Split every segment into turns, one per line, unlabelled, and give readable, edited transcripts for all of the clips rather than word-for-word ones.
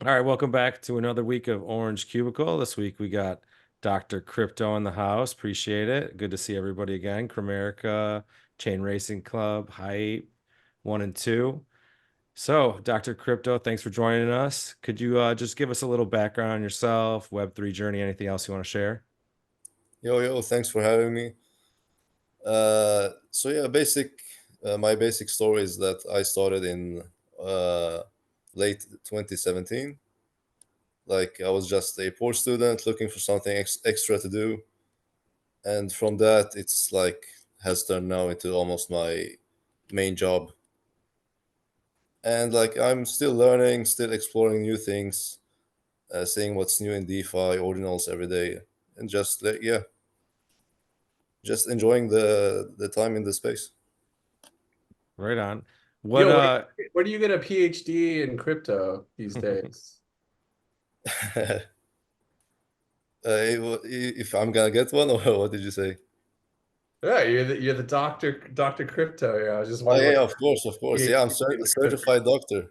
All right, welcome back to another week of Orange Cubicle. This week we got Dr. Crypto in the house. Appreciate it. Good to see everybody again. Crimerica, Chain Racing Club, Hype, 1 and 2. So, Dr. Crypto, thanks for joining us. Could you just give us a little background on yourself, Web3 journey, anything else you want to share?
Yo, thanks for having me. So yeah, my basic story is that I started in uh, late 2017. Like I was just a poor student looking for something extra to do, and from that, it's like has turned now into almost my main job. And like I'm still learning, still exploring new things, seeing what's new in DeFi, Ordinals every day, and just enjoying the time in the space.
Right on. What
Yo, where do you get a PhD in crypto these days?
If I'm gonna get one, or what did you say?
Yeah, you're the Doctor Crypto. Yeah, I was just
Oh
wondering
yeah,
what
of course, of course. Yeah, I'm
PhD
a
in crypto.
certified doctor.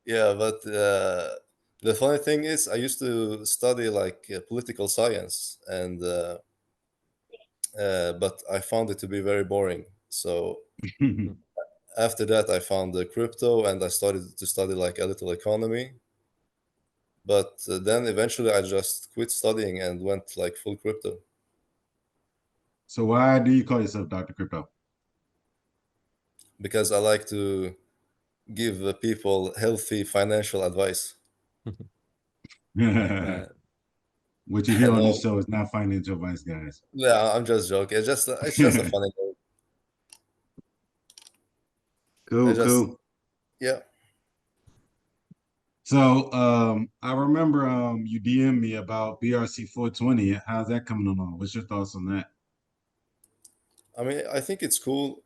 Yeah, but the funny thing is, I used to study like political science, and but I found it to be very boring. So after that, I found the crypto, and I started to study like a little economy. But then eventually, I just quit studying and went like full crypto
So why do you call yourself Dr. Crypto?
because I like to give people healthy financial advice.
What
uh,
you hear on this
No,
show is not financial advice, guys.
yeah, I'm just joking. It's just a funny note. I
Cool,
just
cool.
yeah.
So I remember you DM me about BRC 420. How's that coming along? What's your thoughts on that?
I mean, I think it's cool.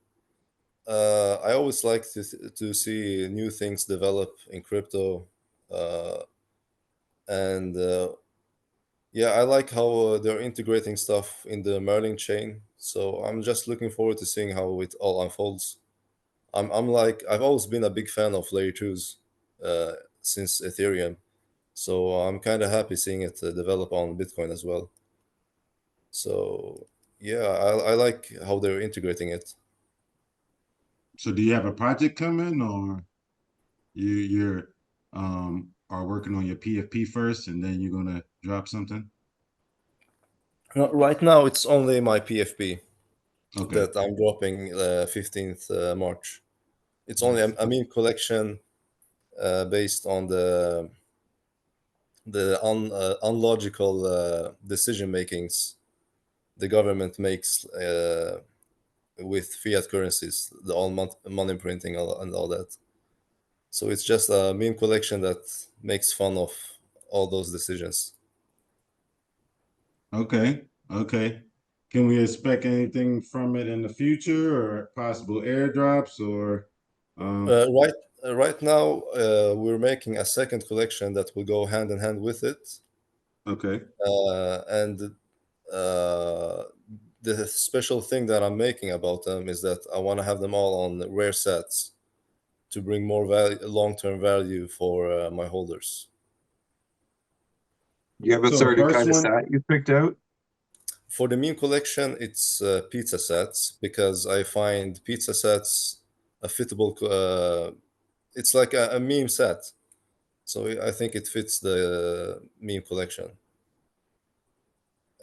I always like to see new things develop in crypto, uh, and yeah, I like how they're integrating stuff in the Merlin chain. So I'm just looking forward to seeing how it all unfolds. I'm like I've always been a big fan of layer twos uh, since Ethereum. So I'm kind of happy seeing it develop on Bitcoin as well. So yeah, I like how they're integrating it.
So do you have a project coming, or you're are working on your PFP first and then you're gonna drop something?
Right now, it's only my PFP
Okay.
that I'm dropping 15th March. It's only
Nice.
a meme collection based on the unlogical decision makings the government makes with fiat currencies, the all money printing and all that. So it's just a meme collection that makes fun of all those decisions.
Okay. Okay. Can we expect anything from it in the future or possible airdrops or um
Right now, we're making a second collection that will go hand in hand with it,
okay.
and the special thing that I'm making about them is that I want to have them all on rare sets to bring more value, long-term value for my holders.
You have a
So the
certain
first
kind of
one,
set you picked out?
For the meme collection, it's pizza sets because I find pizza sets a fittable. It's like a meme set, so I think it fits the meme collection.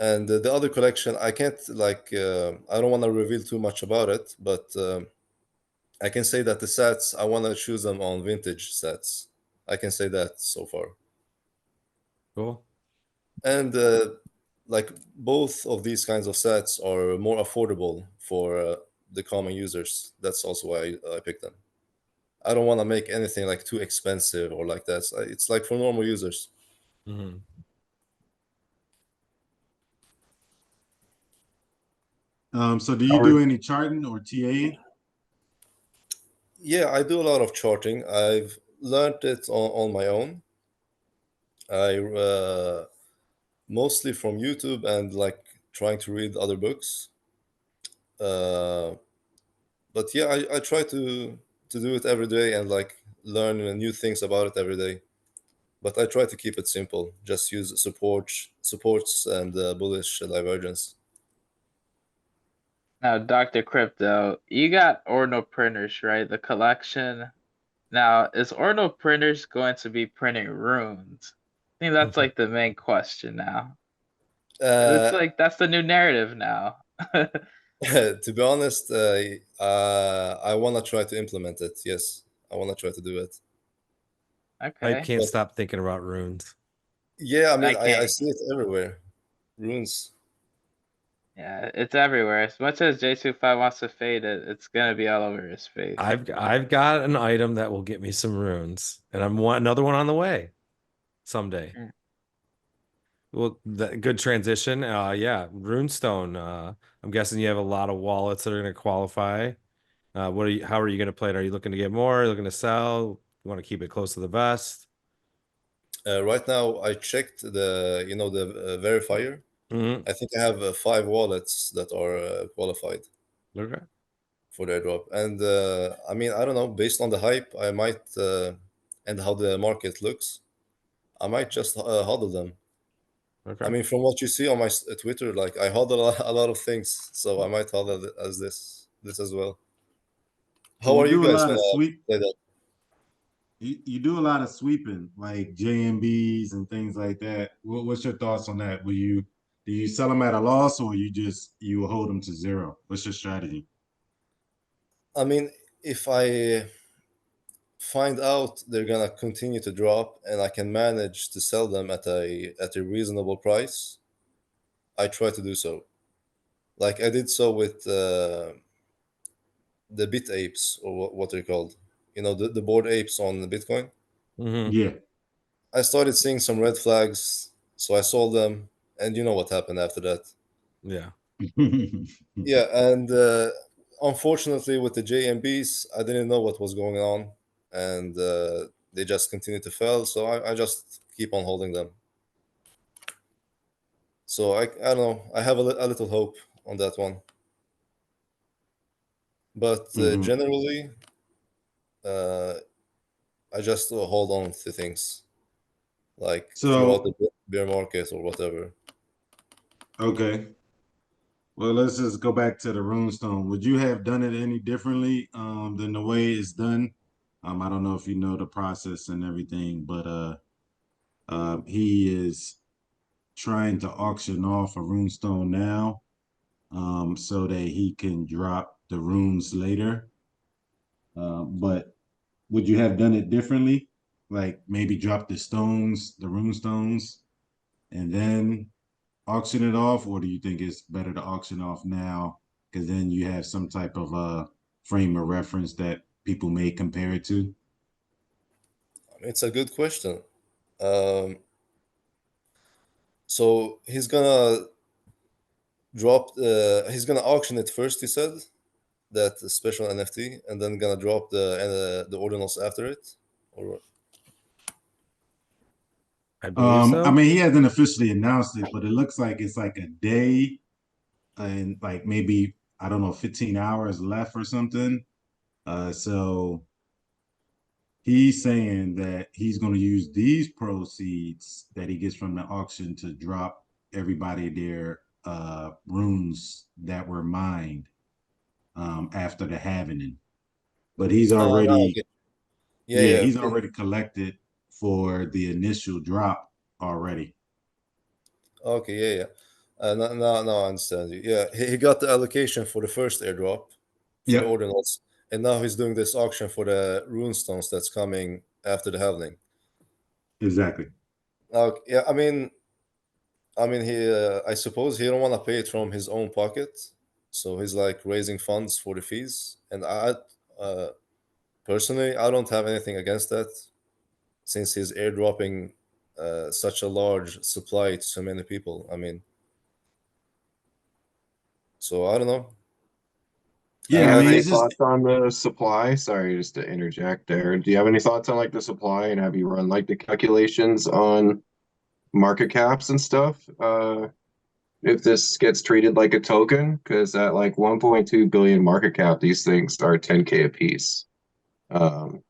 And the other collection, I can't like. I don't want to reveal too much about it, but I can say that the sets I want to choose them on vintage sets. I can say that so far.
cool.
And like both of these kinds of sets are more affordable for the common users. That's also why I picked them. I don't want to make anything like too expensive or like that. It's like for normal users.
Mhm.
so do you
Or
do any charting or TAing?
Yeah, I do a lot of charting. I've learned it on my own. I mostly from YouTube and like trying to read other books. Uh, but yeah, I try to do it every day and like learn new things about it every day. But I try to keep it simple. Just use supports and bullish divergence.
Now, Dr. Crypto, you got Ordinal Printers, right? The collection. Now, is Ordinal Printers going to be printing runes? I think that's like the main question now. It's
Uh,
like that's the new narrative now.
to be honest, I want to try to implement it. Yes, I want to try to do it.
I
Okay.
can't
But
stop thinking about runes.
yeah, I mean,
I
I
can't.
see it everywhere. Runes.
Yeah, it's everywhere. As much as J25 wants to fade it, it's gonna be all over his face.
I've got an item that will get me some runes, and I'm another one on the way someday.
Mm.
Well, good transition. Yeah, Runestone. I'm guessing you have a lot of wallets that are going to qualify. How are you going to play it? Are you looking to get more? Are you looking to sell? You want to keep it close to the vest?
Right now, I checked the verifier.
Mm-hmm.
I think I have 5 wallets that are qualified
Okay.
for the airdrop. And I mean, I don't know. Based on the hype, I might and how the market looks, I might just hodl them.
Okay.
I mean, from what you see on my Twitter, like I hodl a lot of things, so I might hodl it as this as well.
So
How
you
are you
do a
guys
lot of
gonna
sweep.
play that?
You do a lot of sweeping, like JMBs and things like that. What's your thoughts on that? Do you sell them at a loss, or you hold them to zero? What's your strategy?
I mean, if I find out they're gonna continue to drop and I can manage to sell them at a reasonable price, I try to do so. Like I did so with the bit apes, or what they're called. The board apes on the Bitcoin.
Mm-hmm.
Yeah.
I started seeing some red flags, so I sold them, and you know what happened after that.
Yeah.
Yeah, and unfortunately, with the JMBs, I didn't know what was going on, and they just continued to fail. So I just keep on holding them. So I don't know. I have a little hope on that one, but
Mhm.
generally, uh, I just hold on to things like throughout the
So
bear market or whatever.
okay. Well, let's just go back to the runestone. Would you have done it any differently than the way it's done? I don't know if you know the process and everything, but he is trying to auction off a runestone now, so that he can drop the runes later. But would you have done it differently? Like maybe drop the rune stones, and then auction it off, or do you think it's better to auction off now because then you have some type of frame of reference that people may compare it to?
It's a good question. Um, so he's gonna auction it first. He said that special NFT, and then gonna drop the ordinals after it, or
I believe
I
so.
mean, he hasn't officially announced it, but it looks like it's like a day and like maybe I don't know, 15 hours left or something. So he's saying that he's going to use these proceeds that he gets from the auction to drop everybody their runes that were mined after the halvening. But he's
no,
already,
okay. Yeah,
yeah,
yeah,
he's
okay.
already collected for the initial drop already.
Okay, yeah, yeah. No, I understand you. Yeah, he got the allocation for the first airdrop for the
Yep,
ordinals, and now he's doing this auction for the runestones that's coming after the halving.
exactly.
Okay, yeah, I mean, I suppose he don't want to pay it from his own pocket, so he's like raising funds for the fees. And uh, personally, I don't have anything against that, since he's airdropping such a large supply to so many people. I mean, so I don't know.
Do you
Yeah, I
have
mean,
any
it's just
thoughts on the supply? Sorry, just to interject there. Do you have any thoughts on like the supply, and have you run like the calculations on market caps and stuff? If this gets treated like a token, because at like 1.2 billion market cap, these things are 10K a piece. Um,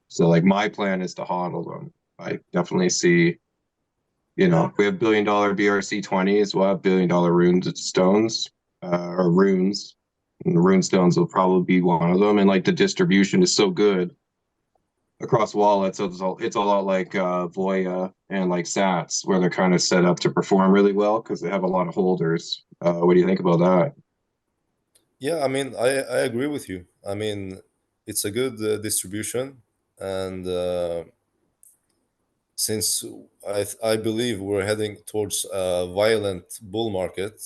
So like my plan is to hodl them. I definitely see, if we have $1 billion BRC20s, we'll have $1 billion runes stones, or runes. And the rune stones will probably be one of them. And like the distribution is so good across wallets, so it's a lot like Voya and like Sats, where they're kind of set up to perform really well because they have a lot of holders. What do you think about that?
Yeah, I mean, I agree with you. I mean, it's a good distribution, and since I believe we're heading towards a violent bull market,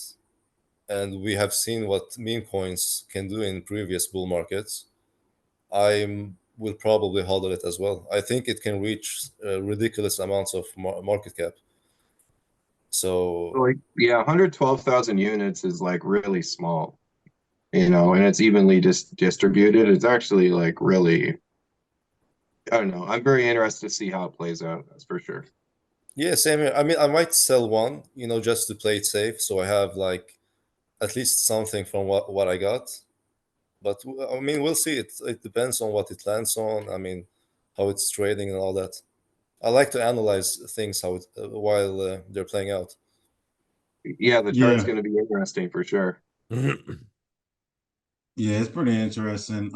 and we have seen what meme coins can do in previous bull markets, I will probably hodl it as well. I think it can reach ridiculous amounts of market cap. So
Like, yeah, 112,000 units is like really small, and it's evenly distributed. It's actually like really, I don't know. I'm very interested to see how it plays out. That's for sure.
yeah, same here. I mean, I might sell one, just to play it safe, so I have like at least something from what I got. But I mean, we'll see. It depends on what it lands on. I mean, how it's trading and all that. I like to analyze things while they're playing out.
Yeah, the chart's
Yeah.
going to be interesting for sure.
Yeah, it's pretty interesting.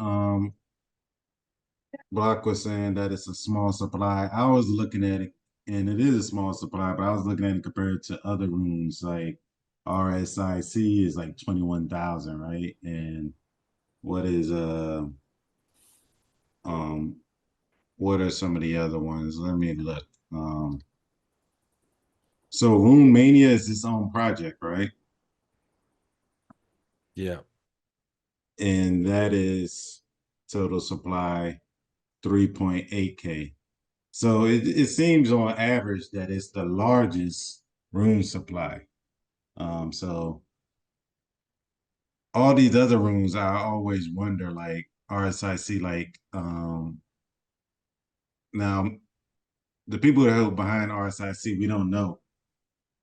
Block was saying that it's a small supply. I was looking at it, and it is a small supply, but I was looking at it compared to other rooms. Like RSIC is like 21,000, right? And what is what are some of the other ones? Let me look. So Rune Mania is its own project, right?
Yeah.
And that is total supply 3.8K. So it seems on average that it's the largest room supply. So all these other rooms, I always wonder, like RSIC, like now the people that are behind RSIC, we don't know.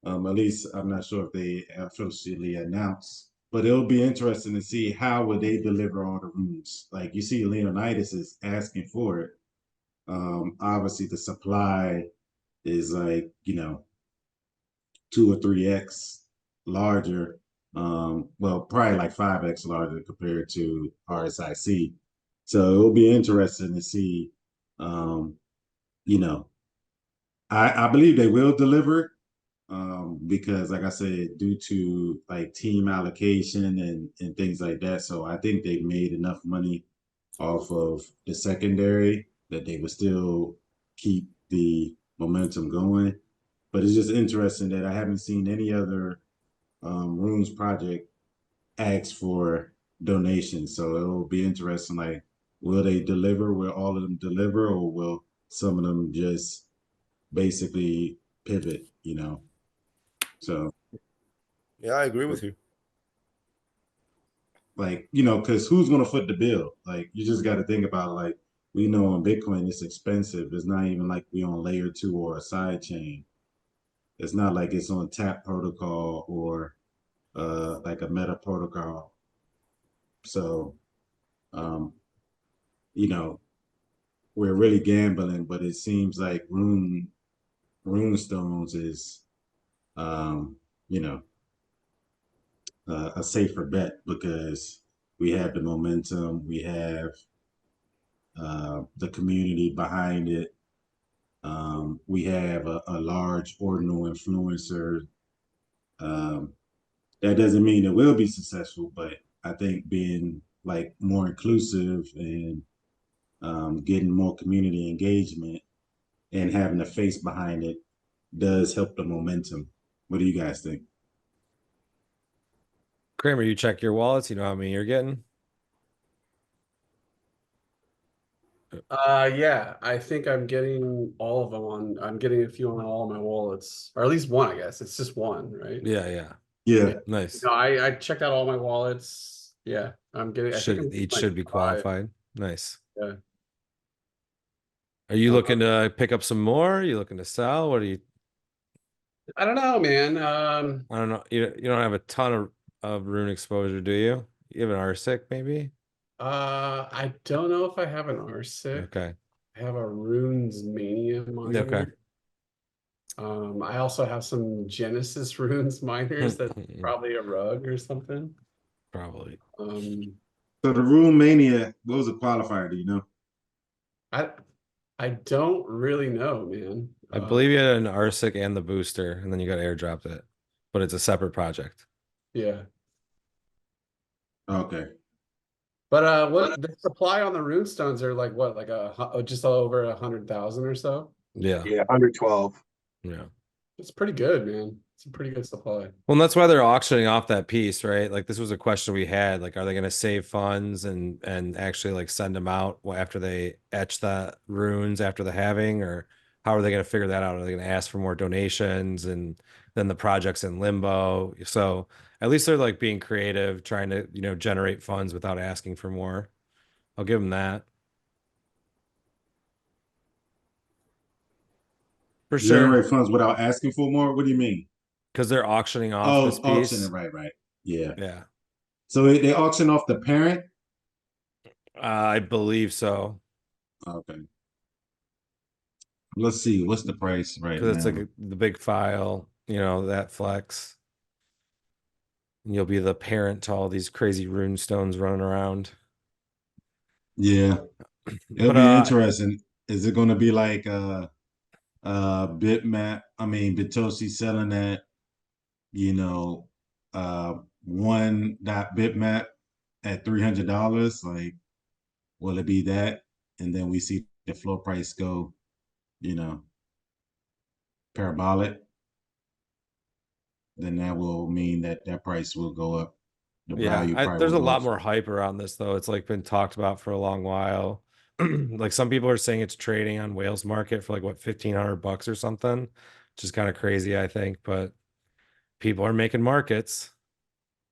At least I'm not sure if they officially announced, but it'll be interesting to see how would they deliver all the rooms. Like you see, Leonidas is asking for it. Obviously, the supply is like 2 or 3x larger. Well, probably like 5x larger compared to RSIC. So it'll be interesting to see. You know, I believe they will deliver because, like I said, due to like team allocation and things like that. So I think they made enough money off of the secondary that they would still keep the momentum going. But it's just interesting that I haven't seen any other rooms project ask for donations. So it'll be interesting. Like, will they deliver? Will all of them deliver, or will some of them just basically pivot? So
Yeah, I agree with you.
like because who's going to foot the bill? Like, you just got to think about, like, we know on Bitcoin it's expensive. It's not even like we on layer 2 or a side chain. It's not like it's on tap protocol or like a meta protocol. So um you know we're really gambling, but it seems like runestones is um you know a safer bet because we have the momentum, we have the community behind it. We have a large ordinal influencer. Um, that doesn't mean it will be successful, but I think being like more inclusive and getting more community engagement and having a face behind it does help the momentum. What do you guys think?
Kramer, you check your wallets. You know how many you're getting?
Yeah, I think I'm getting all of them I'm getting a few on all of my wallets, or at least one, I guess. It's just one, right?
Yeah, yeah.
Yeah.
Nice.
No, I checked out all my wallets. Yeah, I think I'm
Each
like
should be
5.
qualified. Nice.
Yeah.
Are you looking to pick up some more? Are you looking to sell? What are you?
I don't know, man.
I don't know. You don't have a ton of rune exposure, do you? You have an RSIC maybe?
I don't know if I have an RSIC.
Okay.
I have a Runes Mania miner.
Okay.
I also have some Genesis Runes miners that's probably a rug or something.
Probably.
So the Room Mania, what was the qualifier? Do you know?
I I don't really know, man.
I believe you had an Arsic and the booster, and then you got airdropped it, but it's a separate project.
Yeah.
Okay.
But what the supply on the runestones are like what, like just over 100,000 or so?
Yeah.
Yeah, 112.
Yeah.
It's pretty good, man. It's a pretty good supply.
Well, and that's why they're auctioning off that piece, right? Like this was a question we had. Like, are they going to save funds and actually like send them out after they etch the runes after the halving, or how are they going to figure that out? Are they going to ask for more donations and then the project's in limbo? So at least they're like being creative, trying to, generate funds without asking for more. I'll give them that. For sure.
Generate funds without asking for more? What do you mean?
Because they're auctioning off this
Auctioning,
piece.
right. Yeah.
Yeah.
So they auction off the parent?
I believe so.
Okay. Let's see. What's the price right
Because it's
now?
like the big file, that flex. And you'll be the parent to all these crazy rune stones running around.
Yeah. It'll
But
be interesting. Is it going to be like Bitoshi selling that, one dot bitmap at $300? Like, will it be that? And then we see the floor price go, parabolic. Then that will mean that price will go up. The value probably
there's
will
a
go
lot
up.
more hype around this though. It's like been talked about for a long while. Like some people are saying it's trading on Whales Market for like what, $1,500 or something, which is kind of crazy, I think, but people are making markets.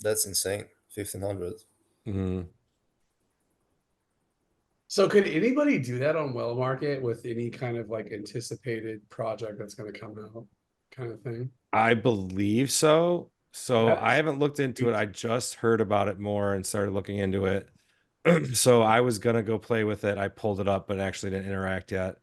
That's insane. 1,500.
Mhm.
So could anybody do that on Well Market with any kind of like anticipated project that's going to come out kind of thing?
I believe so. So I
That's
haven't looked into it. I just heard about it more and started looking into it. So I was gonna go play with it. I pulled it up, but actually didn't interact yet.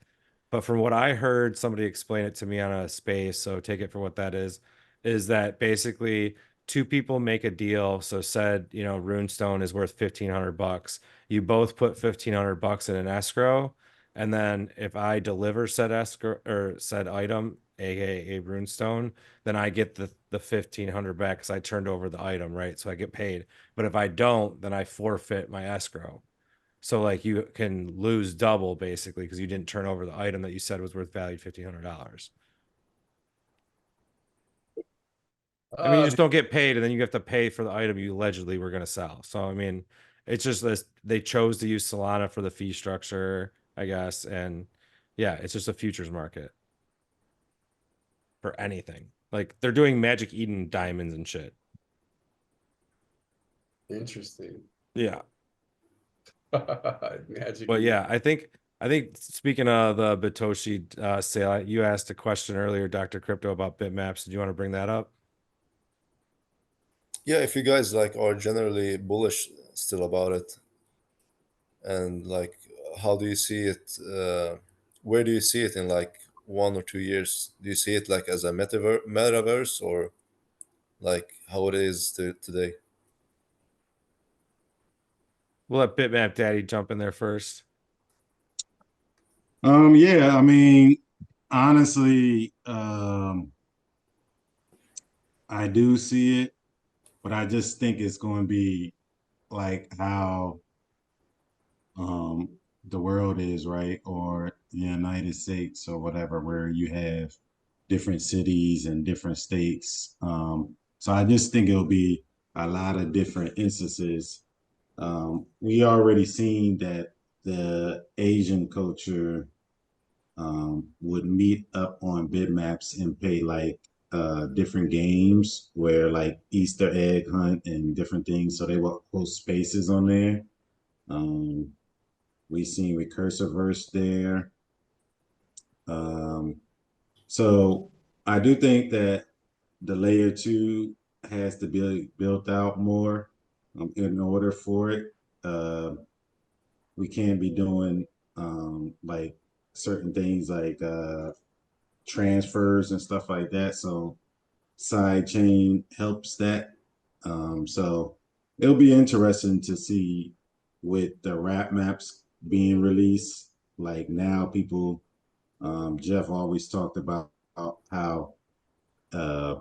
But from what I heard, somebody explain it to me on a space, so take it for what that is that basically two people make a deal. So said, Runestone is worth $1,500. You both put $1,500 in an escrow, and then if I deliver said escrow or said item, aka a Runestone, then I get the 1,500 back because I turned over the item, right? So I get paid. But if I don't, then I forfeit my escrow. So like you can lose double basically because you didn't turn over the item that you said was worth valued $1,500. I mean, you just don't get paid, and then you have to pay for the item you allegedly were going to sell. So I mean, it's just this. They chose to use Solana for the fee structure, I guess, and yeah, it's just a futures market for anything. Like they're doing Magic Eden diamonds and shit.
interesting.
Yeah.
Magic.
But yeah, I think speaking of the Bitoshi sale, you asked a question earlier, Dr. Crypto, about bitmaps. Did you want to bring that up?
Yeah, if you guys like are generally bullish still about it, and like, how do you see it? Where do you see it in like 1 or 2 years? Do you see it like as a metaverse, or like how it is today?
We'll let Bitmap Daddy jump in there first.
Yeah, I mean, honestly, I do see it, but I just think it's going to be like how the world is, right? Or the United States or whatever, where you have different cities and different states. So I just think it'll be a lot of different instances. We already seen that the Asian culture would meet up on bitmaps and pay like different games where like Easter egg hunt and different things. So they will host spaces on there. Um, we seen recursive verse there. Um, so I do think that the layer two has to be built out more in order for it. We can't be doing like certain things like transfers and stuff like that. So sidechain helps that. So it'll be interesting to see with the wrap maps being released. Like now, people, Jeff always talked about how uh,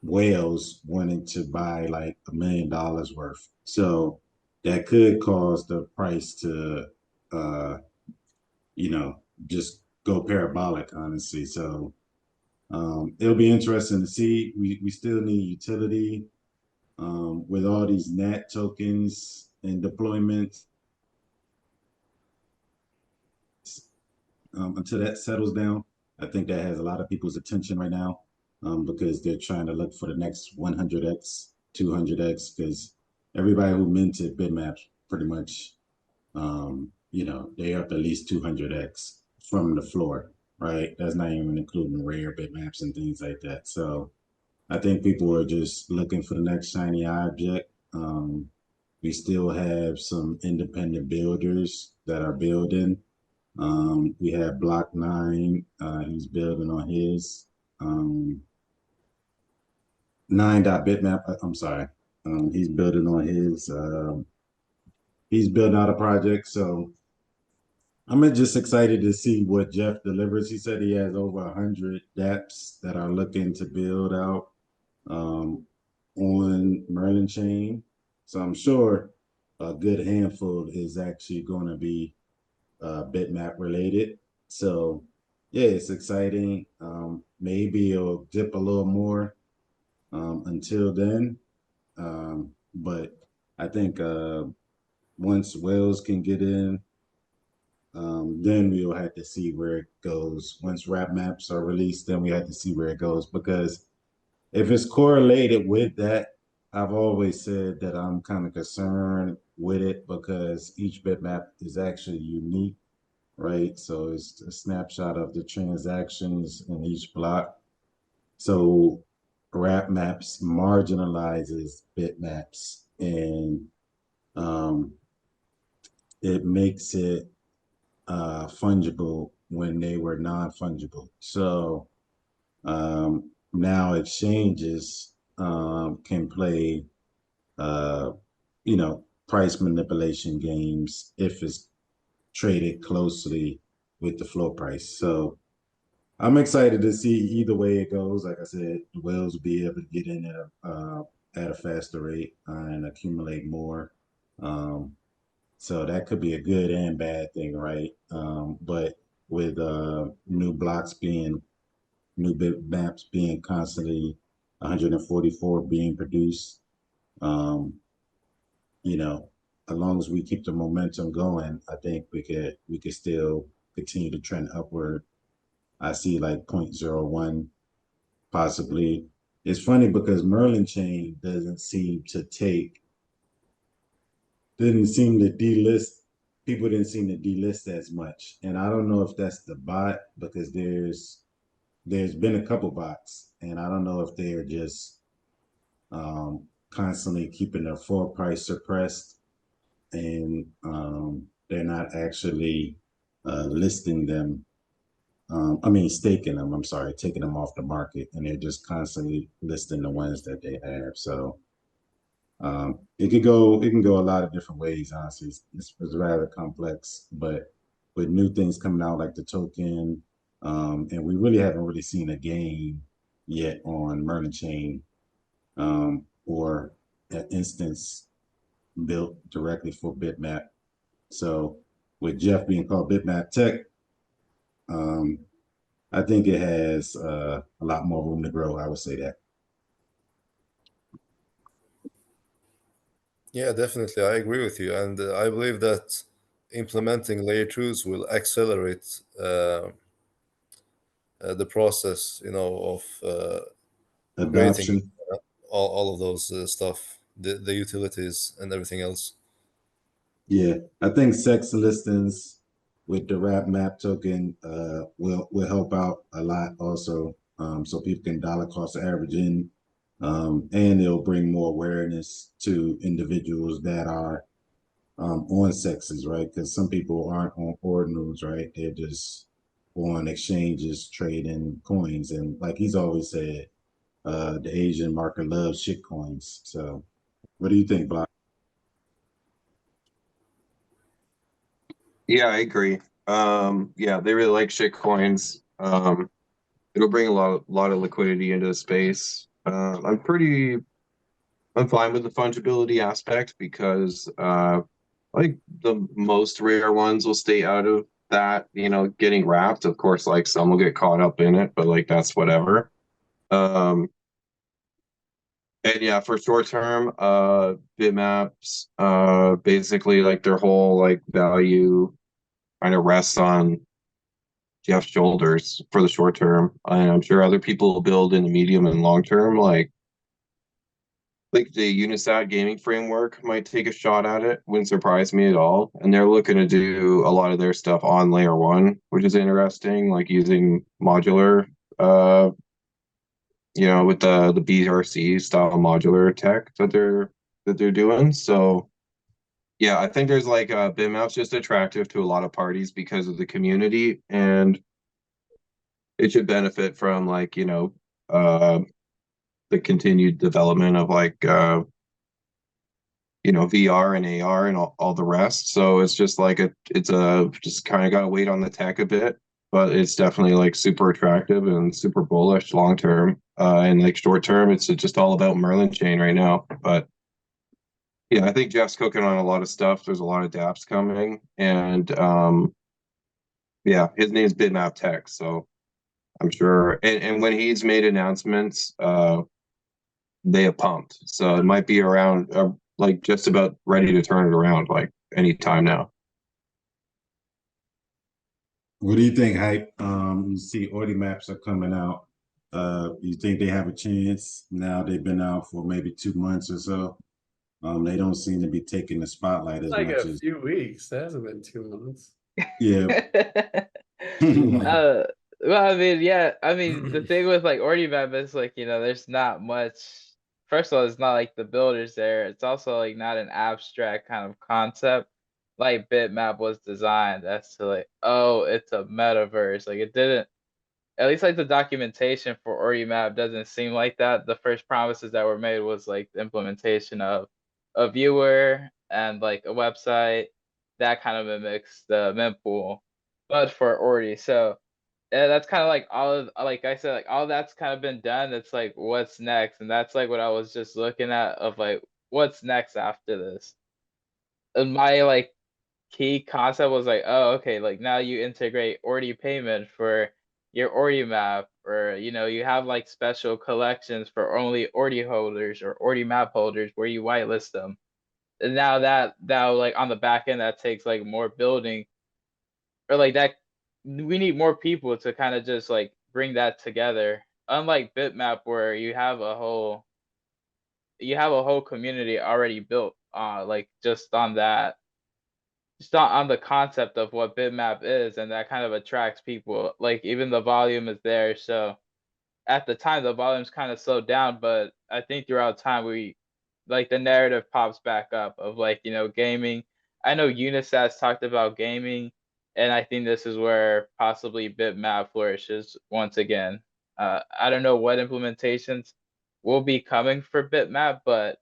whales wanted to buy like $1 million worth. So that could cause the price to, uh, just go parabolic, honestly. So it'll be interesting to see. We still need utility with all these NAT tokens and deployments. Until that settles down, I think that has a lot of people's attention right now because they're trying to look for the next 100x, 200x, because everybody who minted bitmaps pretty much, they up at least 200x from the floor, right? That's not even including rare bitmaps and things like that. So I think people are just looking for the next shiny object. We still have some independent builders that are building. We have Block 9, he's building on his 9.bitmap, I'm sorry. He's building on his, he's building out a project. So I'm just excited to see what Jeff delivers. He said he has over 100 dApps that are looking to build out on Merlin chain. So I'm sure a good handful is actually going to be bitmap related. So yeah, it's exciting. Maybe it'll dip a little more until then. But I think once Wales can get in, then we'll have to see where it goes. Once wrap maps are released, then we have to see where it goes, because if it's correlated with that, I've always said that I'm kind of concerned with it because each bitmap is actually unique, right? So it's a snapshot of the transactions in each block. So wrap maps marginalizes bitmaps, and it makes it fungible when they were non-fungible. So now exchanges can play, price manipulation games if it's traded closely with the floor price. So I'm excited to see either way it goes. Like I said, the whales will be able to get in at a faster rate and accumulate more. So that could be a good and bad thing, right? But with new bitmaps being constantly 144 being produced, um, as long as we keep the momentum going, I think we could still continue to trend upward. I see like 0.01 possibly. It's funny because Merlin chain didn't seem to delist. People didn't seem to delist as much, and I don't know if that's the bot, because there's been a couple bots, and I don't know if they're just constantly keeping their floor price suppressed, and they're not actually listing them. Staking them. I'm sorry, taking them off the market, and they're just constantly listing the ones that they have. So it can go a lot of different ways. Honestly, it's rather complex, but with new things coming out like the token, and we really haven't really seen a game yet on Merlin chain, or an instance built directly for Bitmap. So with Jeff being called Bitmap Tech, I think it has a lot more room to grow. I would say that.
Yeah, definitely. I agree with you. And I believe that implementing layer twos will accelerate the process, of creating
Adoption.
all of those stuff, the utilities and everything else.
Yeah, I think sex listings with the wrap map token will help out a lot also. So people can dollar cost average in, and it'll bring more awareness to individuals that are on sexes, right? Because some people aren't on ordinals, right? They're just on exchanges trading coins. And like he's always said, the Asian market loves shit coins. So what do you think, Block?
Yeah, I agree. Yeah, they really like shit coins. It'll bring a lot of liquidity into the space. I'm fine with the fungibility aspect because like the most rare ones will stay out of that, getting wrapped. Of course, like some will get caught up in it, but like that's whatever. And yeah, for short term, Bitmaps, basically like their whole like value kind of rests on Jeff's shoulders for the short term. And I'm sure other people will build in the medium and long term, like the Unisat gaming framework might take a shot at it. Wouldn't surprise me at all. And they're looking to do a lot of their stuff on layer one, which is interesting, like using modular, with the BRC style modular tech that they're doing. So yeah, I think there's like Bitmap's just attractive to a lot of parties because of the community, and it should benefit from like, the continued development of like VR and AR and all the rest. So it's just like just kind of got to wait on the tech a bit, but it's definitely like super attractive and super bullish long term. And like short term, it's just all about Merlin chain right now. But yeah, I think Jeff's cooking on a lot of stuff. There's a lot of dApps coming, and yeah, his name's Bitmap Tech, so I'm sure. And when he's made announcements, they have pumped. So it might be around, like just about ready to turn it around, like any time now.
What do you think, Hype? You see Ordimaps are coming out. You think they have a chance? Now they've been out for maybe 2 months or so. They don't seem to be taking the spotlight as
Like
much
a
as
few weeks. That hasn't been 2 months.
yeah.
Well, I mean, yeah, I mean, the thing with like Ordinals is like, there's not much. First of all, it's not like the builders there. It's also like not an abstract kind of concept like Bitmap was designed as to like, oh, it's a metaverse. Like it didn't, at least like the documentation for Ordimap doesn't seem like that. The first promises that were made was like the implementation of a viewer and like a website that kind of mimics the mempool, but for Ordi. So yeah, that's kind of like all of, like I said, like all that's kind of been done. It's like what's next, and that's like what I was just looking at of like what's next after this. And my like key concept was like, oh, okay, like now you integrate Ordi payment for your Ordi map, or you have like special collections for only Ordi holders or Ordi map holders where you whitelist them. And now like on the back end that takes like more building, or like that we need more people to kind of just like bring that together. Unlike Bitmap where you have a whole community already built like just on that, just on the concept of what Bitmap is, and that kind of attracts people. Like even the volume is there. So at the time the volume's kind of slowed down, but I think throughout time we like the narrative pops back up of like, gaming. I know Unisat's talked about gaming, and I think this is where possibly Bitmap flourishes once again. I don't know what implementations will be coming for Bitmap, but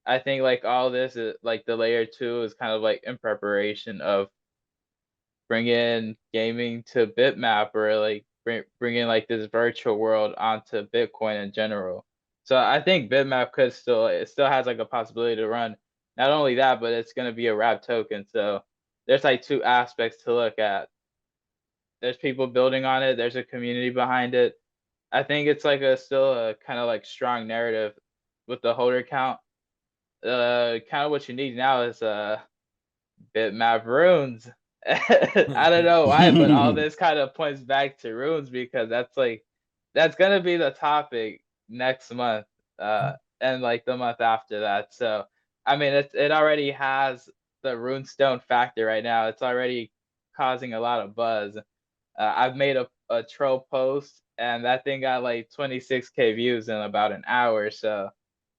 I think like all this is like the layer two is kind of like in preparation of bringing gaming to Bitmap, or like bringing like this virtual world onto Bitcoin in general. So I think Bitmap it still has like a possibility to run. Not only that, but it's going to be a wrap token. So there's like two aspects to look at. There's people building on it. There's a community behind it. I think it's like still a kind of like strong narrative with the holder count. Kind of what you need now is Bitmap runes. I don't know why, but all this kind of points back to runes because that's gonna be the topic next month, and like the month after that. So I mean, it already has the runestone factor right now. It's already causing a lot of buzz. I've made a troll post, and that thing got like 26K views in about an hour. So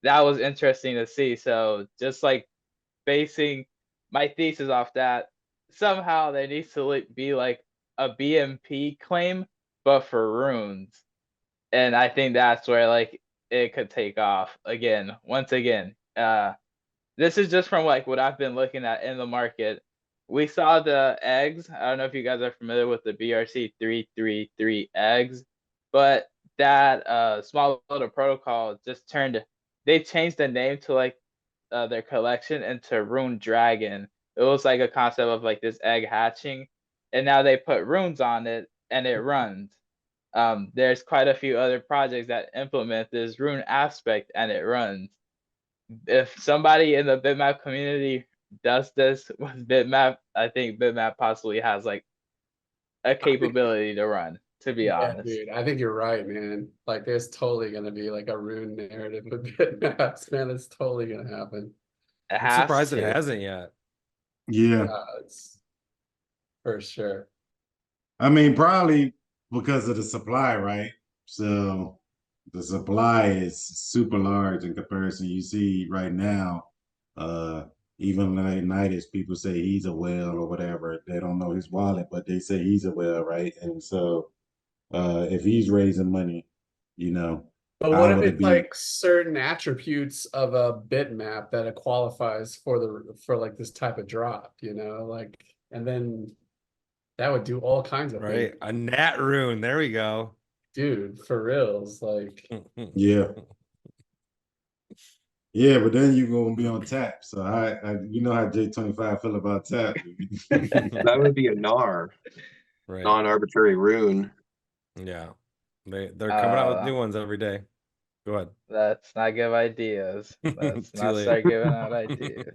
that was interesting to see. So just like basing my thesis off that, somehow there needs to be like a BMP claim, but for runes. And I think that's where like it could take off again. Once again, this is just from like what I've been looking at in the market. We saw the eggs. I don't know if you guys are familiar with the BRC 333 eggs, but that small little protocol just they changed the name to like their collection into Rune Dragon. It was like a concept of like this egg hatching, and now they put runes on it and it runs. There's quite a few other projects that implement this rune aspect and it runs. If somebody in the Bitmap community does this with Bitmap, I think Bitmap possibly has like a capability to run, to be
Yeah,
honest.
dude, I think you're right, man. Like, there's totally gonna be like a rune narrative with Bitmaps, man. It's totally gonna happen.
It
I'm
has
surprised it
to.
hasn't yet.
Yeah.
It's for sure.
I mean, probably because of the supply, right? So the supply is super large in comparison. You see right now, even Leonidas, people say he's a whale or whatever. They don't know his wallet, but they say he's a whale, right? And so if he's raising money, you know,
But what
how
if
would it
it's
be?
like certain attributes of a bitmap that it qualifies for like this type of drop, you know? Like, and then that would do all kinds of
Right.
things.
A nat rune. There we go.
Dude, for reals. Like,
Yeah. Yeah, but then you're gonna be on tap. So you know how J25 feel about tap.
That would be a NAR,
Right.
non-arbitrary rune.
Yeah. They're coming out with new ones every day. Go ahead.
Let's not give ideas. Let's
Too
not
late.
start giving out ideas.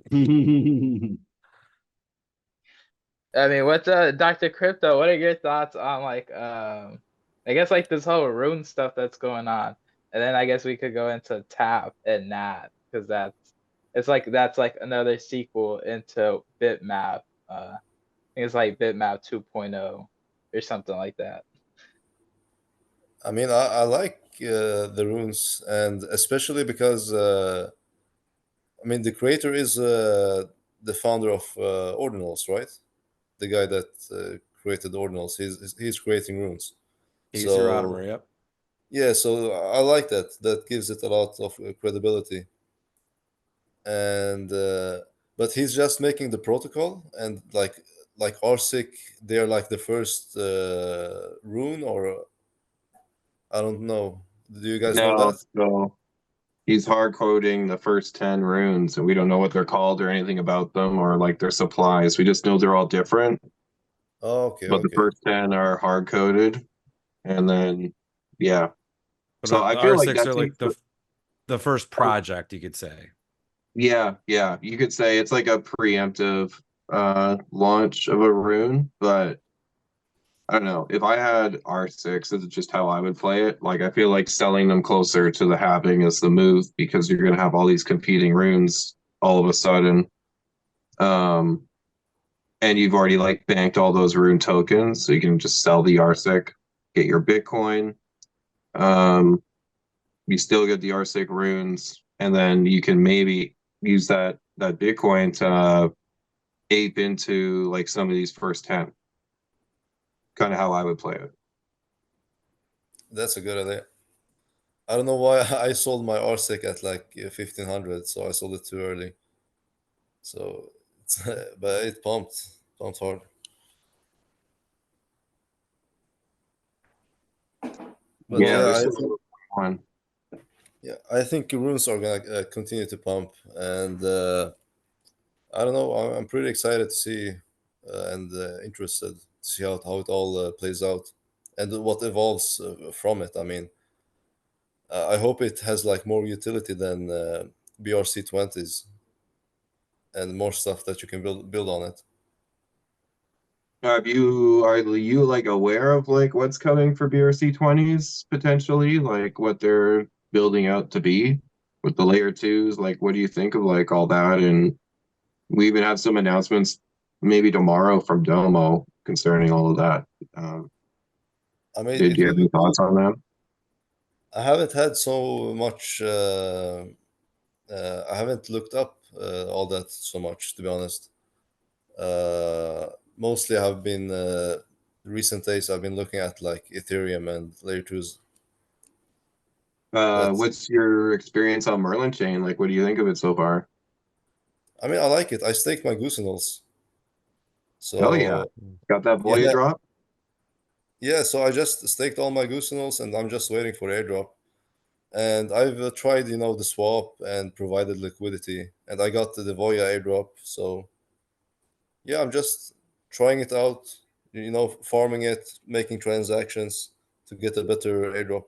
I mean, what's Dr. Crypto? What are your thoughts on like I guess like this whole rune stuff that's going on, and then I guess we could go into Tap and Nat because that's like another sequel into Bitmap. I think it's like Bitmap 2.0 or something like that.
I mean, I like the runes, and especially because I mean the creator is the founder of Ordinals, right? The guy that created Ordinals. He's creating runes.
He's Rodimer,
So
yep.
yeah, so I like that. That gives it a lot of credibility. And but he's just making the protocol, and like RSIC, they're like the first rune, or I don't know. Do you guys know
No,
that?
no. He's hard coding the first 10 runes, and we don't know what they're called or anything about them or like their supplies. We just know they're all different,
Oh, okay,
but the
okay.
first 10 are hard coded. And then, yeah.
But
So I
the
feel like
R6
that
are
seems,
like the first project, you could say.
yeah, yeah. You could say it's like a preemptive launch of a rune, but I don't know. If I had R6, this is just how I would play it. Like, I feel like selling them closer to the halving is the move because you're going to have all these competing runes all of a sudden. Um, and you've already like banked all those rune tokens, so you can just sell the RSIC, get your Bitcoin. Um, you still get the RSIC runes, and then you can maybe use that Bitcoin to ape into like some of these first 10. Kind of how I would play it.
That's a good idea. I don't know why I sold my RSIC at like 1500, so I sold it too early. So, it's, but it pumped hard. But
Yeah,
yeah,
there's
I
some
think
one.
yeah, I think runes are gonna continue to pump, and I don't know. I'm pretty excited to see and interested to see how it all plays out and what evolves from it. I mean, I hope it has like more utility than BRC20s and more stuff that you can build on it.
Are you like aware of like what's coming for BRC20s potentially, like what they're building out to be with the layer twos? Like, what do you think of like all that? And we even have some announcements maybe tomorrow from Domo concerning all of that.
I mean,
Did
it
you
will
have
be
any
cool.
thoughts on that?
I haven't had so much. I haven't looked up all that so much, to be honest. Mostly, I've been recent days I've been looking at like Ethereum and layer 2s. But
What's your experience on Merlin chain? Like, what do you think of it so far?
I mean, I like it. I staked my Goosenals.
Hell yeah.
So
Got that boy
yeah,
drop?
yeah. So I just staked all my Goosenals, and I'm just waiting for airdrop. And I've tried, the swap and provided liquidity, and I got the Voya airdrop. So yeah, I'm just trying it out, farming it, making transactions to get a better airdrop.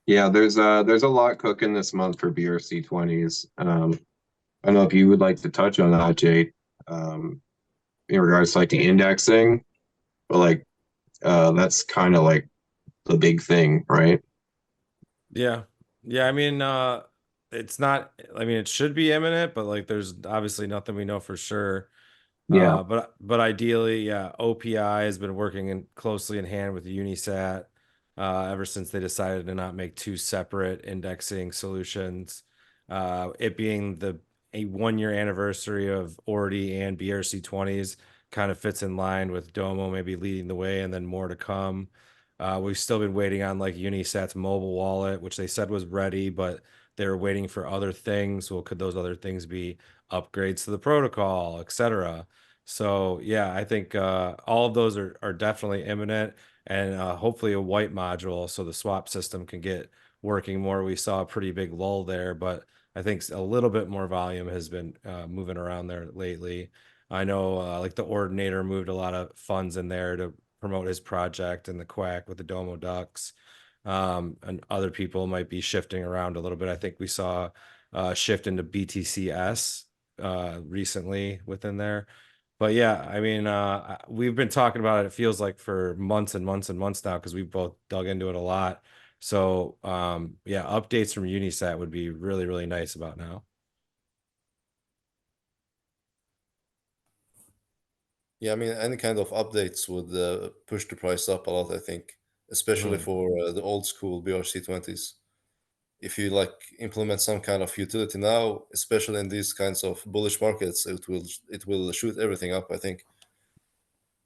Yeah, there's a lot cooking this month for BRC20s. I don't know if you would like to touch on that, Jade, in regards to like the indexing, but like that's kind of like the big thing, right?
Yeah. Yeah, I mean, it's not, I mean, it should be imminent, but like there's obviously nothing we know for sure.
Yeah.
But ideally, yeah, OPI has been working closely in hand with Unisat ever since they decided to not make two separate indexing solutions. It being a 1 year anniversary of Ordi and BRC20s kind of fits in line with Domo maybe leading the way and then more to come. We've still been waiting on like Unisat's mobile wallet, which they said was ready, but they were waiting for other things. Well, could those other things be upgrades to the protocol, etc.? So yeah, I think all of those are definitely imminent, and hopefully a white module so the swap system can get working more. We saw a pretty big lull there, but I think a little bit more volume has been moving around there lately. I know like the Ordinator moved a lot of funds in there to promote his project and the Quack with the Domo Ducks. And other people might be shifting around a little bit. I think we saw a shift into BTCS recently within there. But yeah, I mean, we've been talking about it. It feels like for months and months and months now because we've both dug into it a lot. So yeah, updates from Unisat would be really, really nice about now.
Yeah, I mean, any kind of updates would push the price up a lot, I think, especially for the old school BRC20s. If you like implement some kind of utility now, especially in these kinds of bullish markets, it will shoot everything up, I think.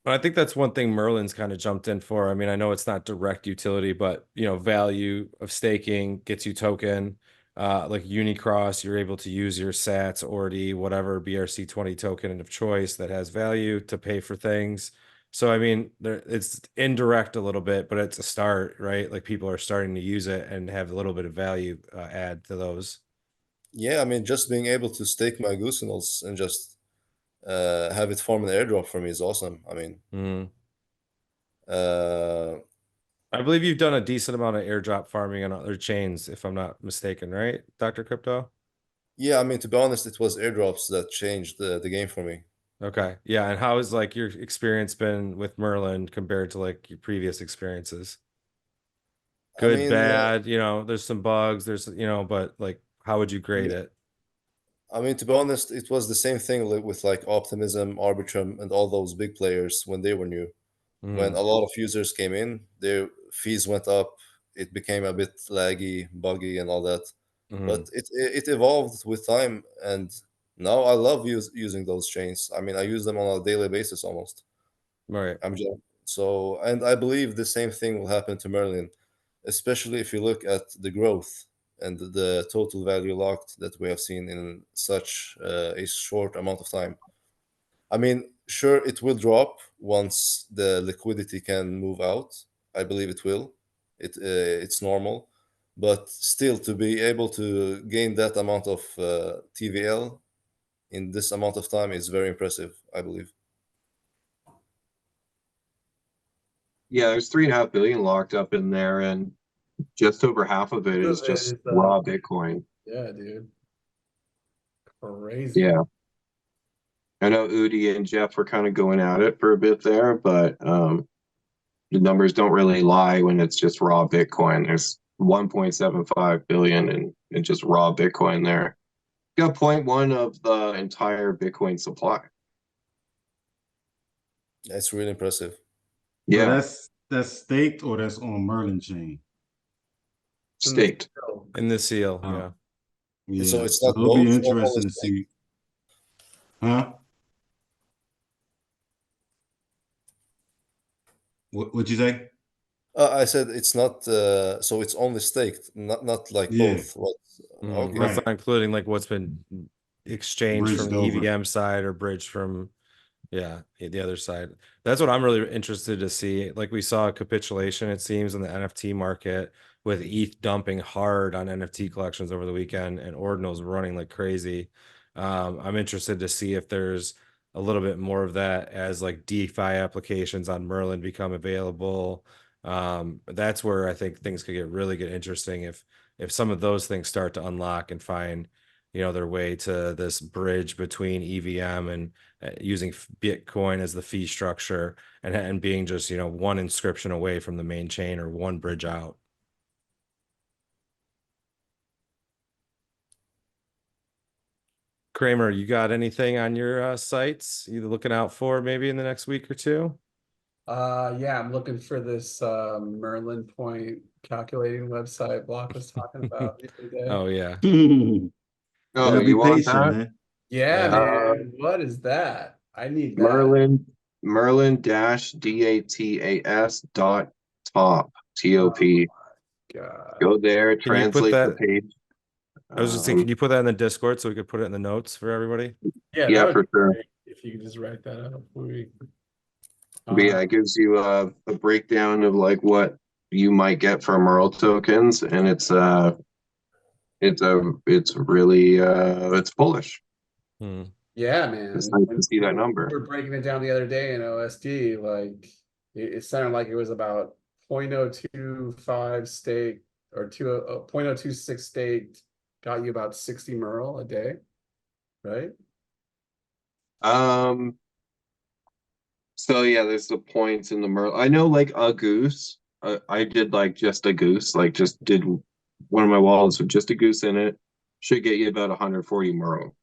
But I think that's one thing Merlin's kind of jumped in for. I mean, I know it's not direct utility, but value of staking gets you token. Like Unicross, you're able to use your Sats, Ordi, whatever BRC20 token of choice that has value to pay for things. So I mean, it's indirect a little bit, but it's a start, right? Like people are starting to use it and have a little bit of value add to those.
Yeah, I mean, just being able to stake my Goosenals and just have it form an airdrop for me is awesome. I mean,
Mhm.
uh,
I believe you've done a decent amount of airdrop farming on other chains, if I'm not mistaken, right, Dr. Crypto?
yeah, I mean, to be honest, it was airdrops that changed the game for me.
Okay. Yeah. And how has like your experience been with Merlin compared to like your previous experiences?
I
Good,
mean,
bad, there's some bugs, but like how would you grade it?
to be honest, it was the same thing with like Optimism, Arbitrum, and all those big players when they were new. When
Mm,
a lot of users came in, their fees went up. It became a bit laggy, buggy, and all that.
mm,
But it evolved with time, and now I love using those chains. I mean, I use them on a daily basis almost.
right.
I'm just so, and I believe the same thing will happen to Merlin, especially if you look at the growth and the total value locked that we have seen in such a short amount of time. I mean, sure, it will drop once the liquidity can move out. I believe it will. It's normal, but still, to be able to gain that amount of TVL in this amount of time is very impressive, I believe.
Yeah, there's 3.5 billion locked up in there, and just over half of it is just raw Bitcoin.
Yeah, dude. Crazy.
Yeah. I know Udi and Jeff were kind of going at it for a bit there, but the numbers don't really lie when it's just raw Bitcoin. There's 1.75 billion in just raw Bitcoin there. You got 0.1 of the entire Bitcoin supply.
It's really impressive.
So
Yeah,
that's staked or that's on Merlin chain.
staked.
In the seal,
Oh.
yeah.
Yeah,
So it's
so
not
it'll be
both or only
interesting to
stake?
see. Huh? What'd you say?
I said it's not. So it's only staked, not like
Yeah,
both. What? Okay.
That's
right.
not including like what's been exchanged from
Bridged
the
over.
EVM side or bridged from, yeah, the other side. That's what I'm really interested to see. Like we saw a capitulation, it seems, in the NFT market with ETH dumping hard on NFT collections over the weekend and Ordinals running like crazy. I'm interested to see if there's a little bit more of that as like DeFi applications on Merlin become available. That's where I think things could get interesting if some of those things start to unlock and find, their way to this bridge between EVM and using Bitcoin as the fee structure and being just, one inscription away from the main chain or one bridge out. Kramer, you got anything on your sites you looking out for maybe in the next week or two?
Yeah, I'm looking for this Merlin point calculating website Block was talking about the other day.
Oh yeah.
Oh,
Be
you want
patient,
that?
man.
Yeah,
Yeah.
man. What is that? I need that.
Merlin-DATAS.top, T-O-P.
God.
Go there,
Can you put
translate the
that?
page.
I was just saying, can you put that in the Discord so we could put it in the notes for everybody?
Yeah,
Yeah,
that would
for
be
sure.
great if you could just write that up for me.
But yeah, it gives you a breakdown of like what you might get for Merle tokens, and it's really it's bullish.
Hmm.
Yeah, man.
It's nice
When
to see that number.
we were breaking it down the other day in OSD, like it sounded like it was about 0.025 stake or 0.026 staked got you about 60 Merle a day, right?
Um, so yeah, there's the points in the Merle. I know like a goose. I did like just a goose, like just did one of my wallets with just a goose in it. Should get you about 140 Merle.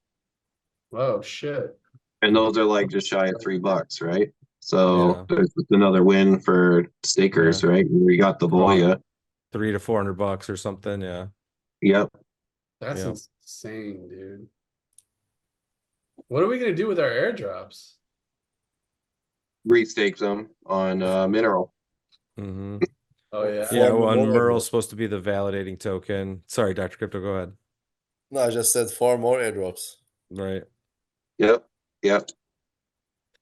Oh shit.
And those are like just shy of $3, right? So
Yeah.
there's another win for stakers,
Yeah.
right? We got the
About
Voya.
$300 to $400 or something. Yeah.
Yep.
That's
Yeah.
insane, dude. What are we gonna do with our airdrops?
Restake them on Mineral.
Mm-hmm.
Oh yeah.
Yeah.
Farm
Well, and
more
Merle's
airdrops.
supposed to be the validating token. Sorry, Dr. Crypto, go ahead.
No, I just said far more airdrops.
Right.
Yep. Yep.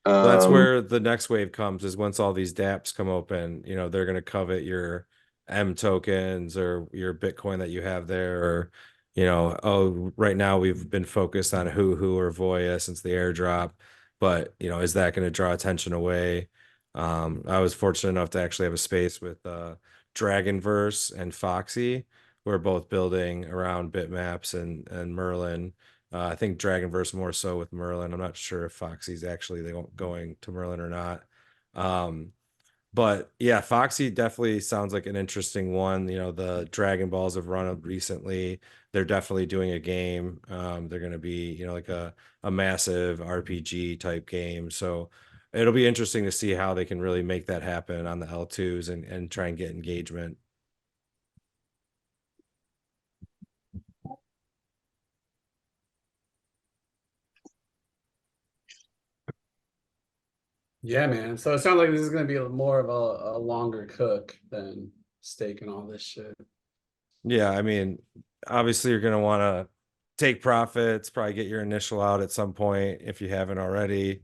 That's where the next wave comes is once all these dApps come open, they're going to covet your M tokens or your Bitcoin that you have there. Or, oh, right now we've been focused on Who or Voya since the airdrop. But, is that going to draw attention away? I was fortunate enough to actually have a space with Dragonverse and Foxy. We're both building around Bitmaps and Merlin. I think Dragonverse more so with Merlin. I'm not sure if Foxy's actually going to Merlin or not. But yeah, Foxy definitely sounds like an interesting one. The Dragon Balls have run up recently. They're definitely doing a game. They're going to be, like a massive RPG type game. So it'll be interesting to see how they can really make that happen on the L2s and try and get engagement.
Yeah, man. So it sounds like this is gonna be more of a longer cook than steak and all this shit.
Yeah, I mean, obviously you're going to want to take profits, probably get your initial out at some point if you haven't already.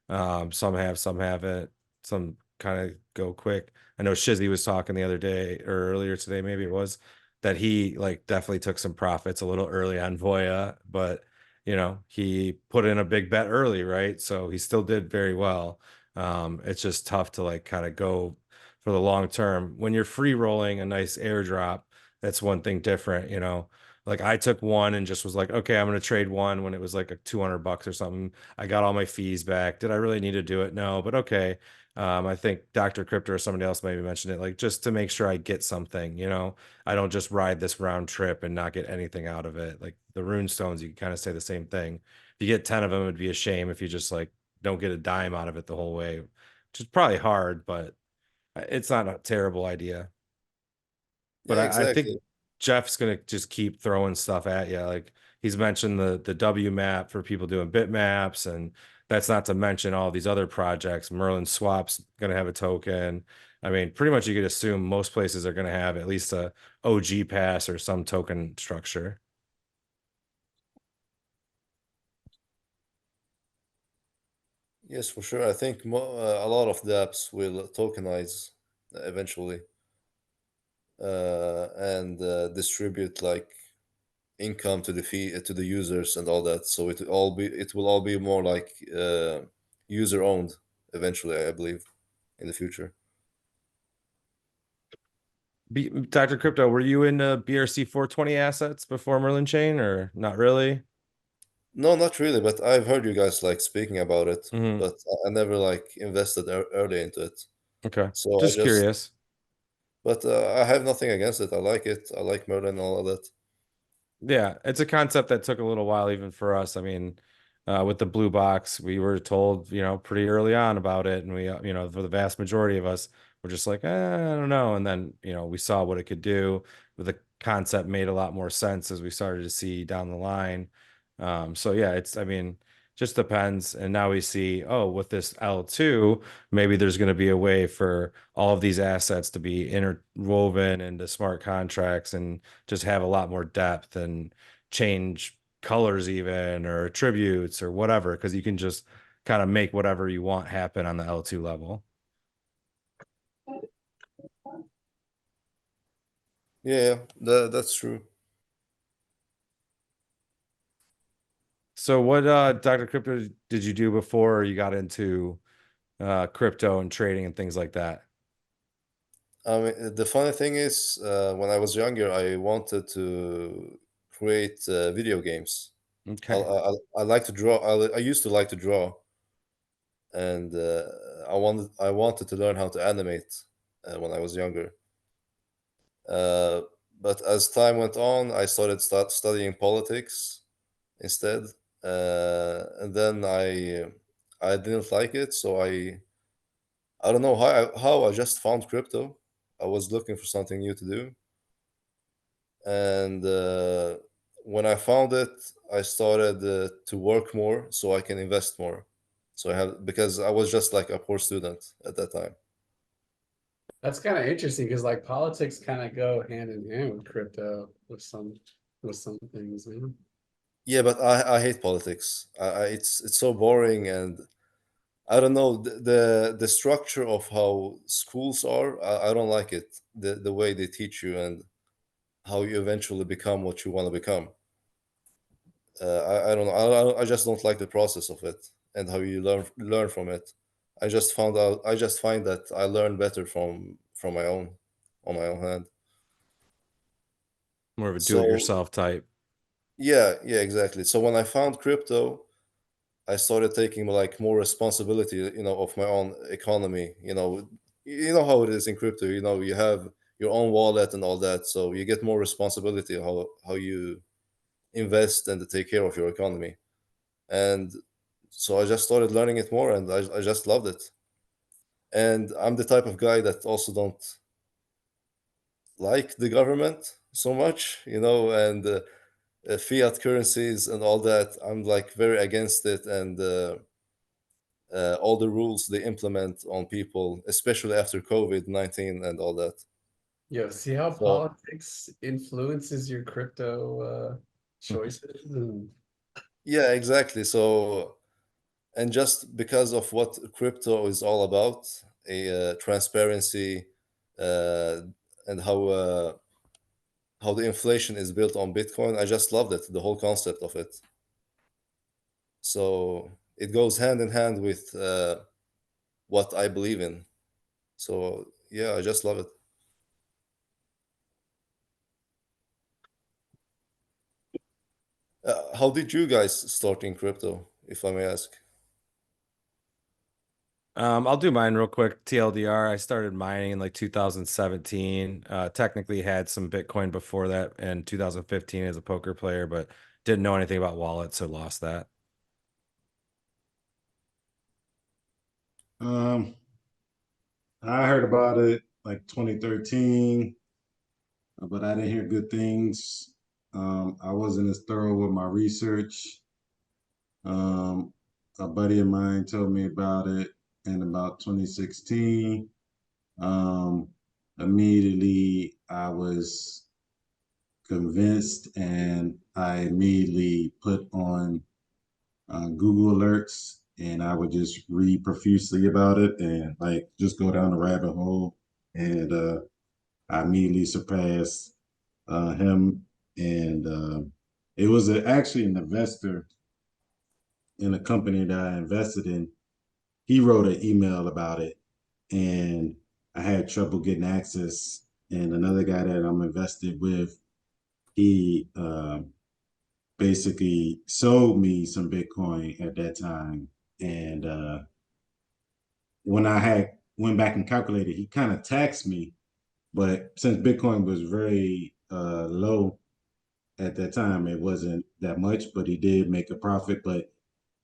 Some have, some haven't. Some kind of go quick. I know Shizzy was talking the other day or earlier today, maybe it was, that he like definitely took some profits a little early on Voya, but he put in a big bet early, right? So he still did very well. It's just tough to like kind of go for the long term when you're free rolling a nice airdrop. That's one thing different, like I took one and just was like, okay, I'm going to trade one when it was like a $200 or something. I got all my fees back. Did I really need to do it? No, but okay. I think Dr. Crypto or somebody else maybe mentioned it, like just to make sure I get something, I don't just ride this round trip and not get anything out of it. Like the Runestones, you can kind of say the same thing. If you get 10 of them, it'd be a shame if you just like don't get a dime out of it the whole way, which is probably hard, but it's not a terrible idea. But
Yeah,
I think
exactly.
Jeff's gonna just keep throwing stuff at you. Like he's mentioned the W map for people doing bitmaps, and that's not to mention all these other projects. Merlin Swap's gonna have a token. I mean, pretty much you could assume most places are going to have at least a OG pass or some token structure.
Yes, for sure. I think a lot of the apps will tokenize eventually, and distribute like income to the fee to the users and all that. So it will all be more like user owned eventually, I believe, in the future.
Dr. Crypto, were you in BRC 420 assets before Merlin Chain or not really?
No, not really, but I've heard you guys like speaking about it,
Mhm.
but I never like invested early into it.
Okay.
So
Just curious.
but I have nothing against it. I like it. I like Merlin and all of that.
Yeah, it's a concept that took a little while even for us. I mean, with the blue box, we were told, pretty early on about it, and we, for the vast majority of us, we're just like, I don't know. And then, we saw what it could do. The concept made a lot more sense as we started to see down the line. So yeah, I mean, just depends. And now we see, oh, with this L2, maybe there's going to be a way for all of these assets to be interwoven into smart contracts and just have a lot more depth and change colors even or attributes or whatever, because you can just kind of make whatever you want happen on the L2 level.
Yeah, that's true.
So what Dr. Crypto did you do before you got into crypto and trading and things like that?
I mean, the funny thing is, when I was younger, I wanted to create video games.
Okay.
I like to draw. I used to like to draw, and I wanted to learn how to animate when I was younger. Uh, but as time went on, I started studying politics instead, and then I didn't like it, so I don't know how I just found crypto. I was looking for something new to do, and when I found it, I started to work more so I can invest more. So I have because I was just like a poor student at that time.
That's kind of interesting because like politics kind of go hand in hand with crypto with some things, man.
Yeah, but I hate politics. It's so boring, and I don't know the structure of how schools are. I don't like it. The way they teach you and how you eventually become what you want to become. I don't know. I just don't like the process of it and how you learn from it. I just found out. I just find that I learn better from my own on my own hand.
More of a
So
do-it-yourself type.
yeah, exactly. So when I found crypto, I started taking like more responsibility, of my own economy. You know how it is in crypto. You have your own wallet and all that, so you get more responsibility how you invest and to take care of your economy. And so I just started learning it more, and I just loved it. And I'm the type of guy that also don't like the government so much, and fiat currencies and all that. I'm like very against it, and all the rules they implement on people, especially after COVID-19 and all that.
Yo, see how
So
politics influences your crypto choices?
yeah, exactly. So and just because of what crypto is all about, a transparency, uh, and how the inflation is built on Bitcoin, I just loved it, the whole concept of it. So it goes hand in hand with what I believe in. So yeah, I just love it. How did you guys start in crypto, if I may ask?
I'll do mine real quick. TLDR, I started mining in like 2017. Technically had some Bitcoin before that in 2015 as a poker player, but didn't know anything about wallets, so lost that.
Um, I heard about it like 2013, but I didn't hear good things. I wasn't as thorough with my research. A buddy of mine told me about it in about 2016. Um, immediately I was convinced, and I immediately put on Google Alerts, and I would just read profusely about it and like just go down the rabbit hole. And I immediately surpassed him. And it was actually an investor in a company that I invested in. He wrote an email about it, and I had trouble getting access. And another guy that I'm invested with, he basically sold me some Bitcoin at that time. And when I had went back and calculated, he kind of taxed me. But since Bitcoin was very low at that time, it wasn't that much, but he did make a profit. But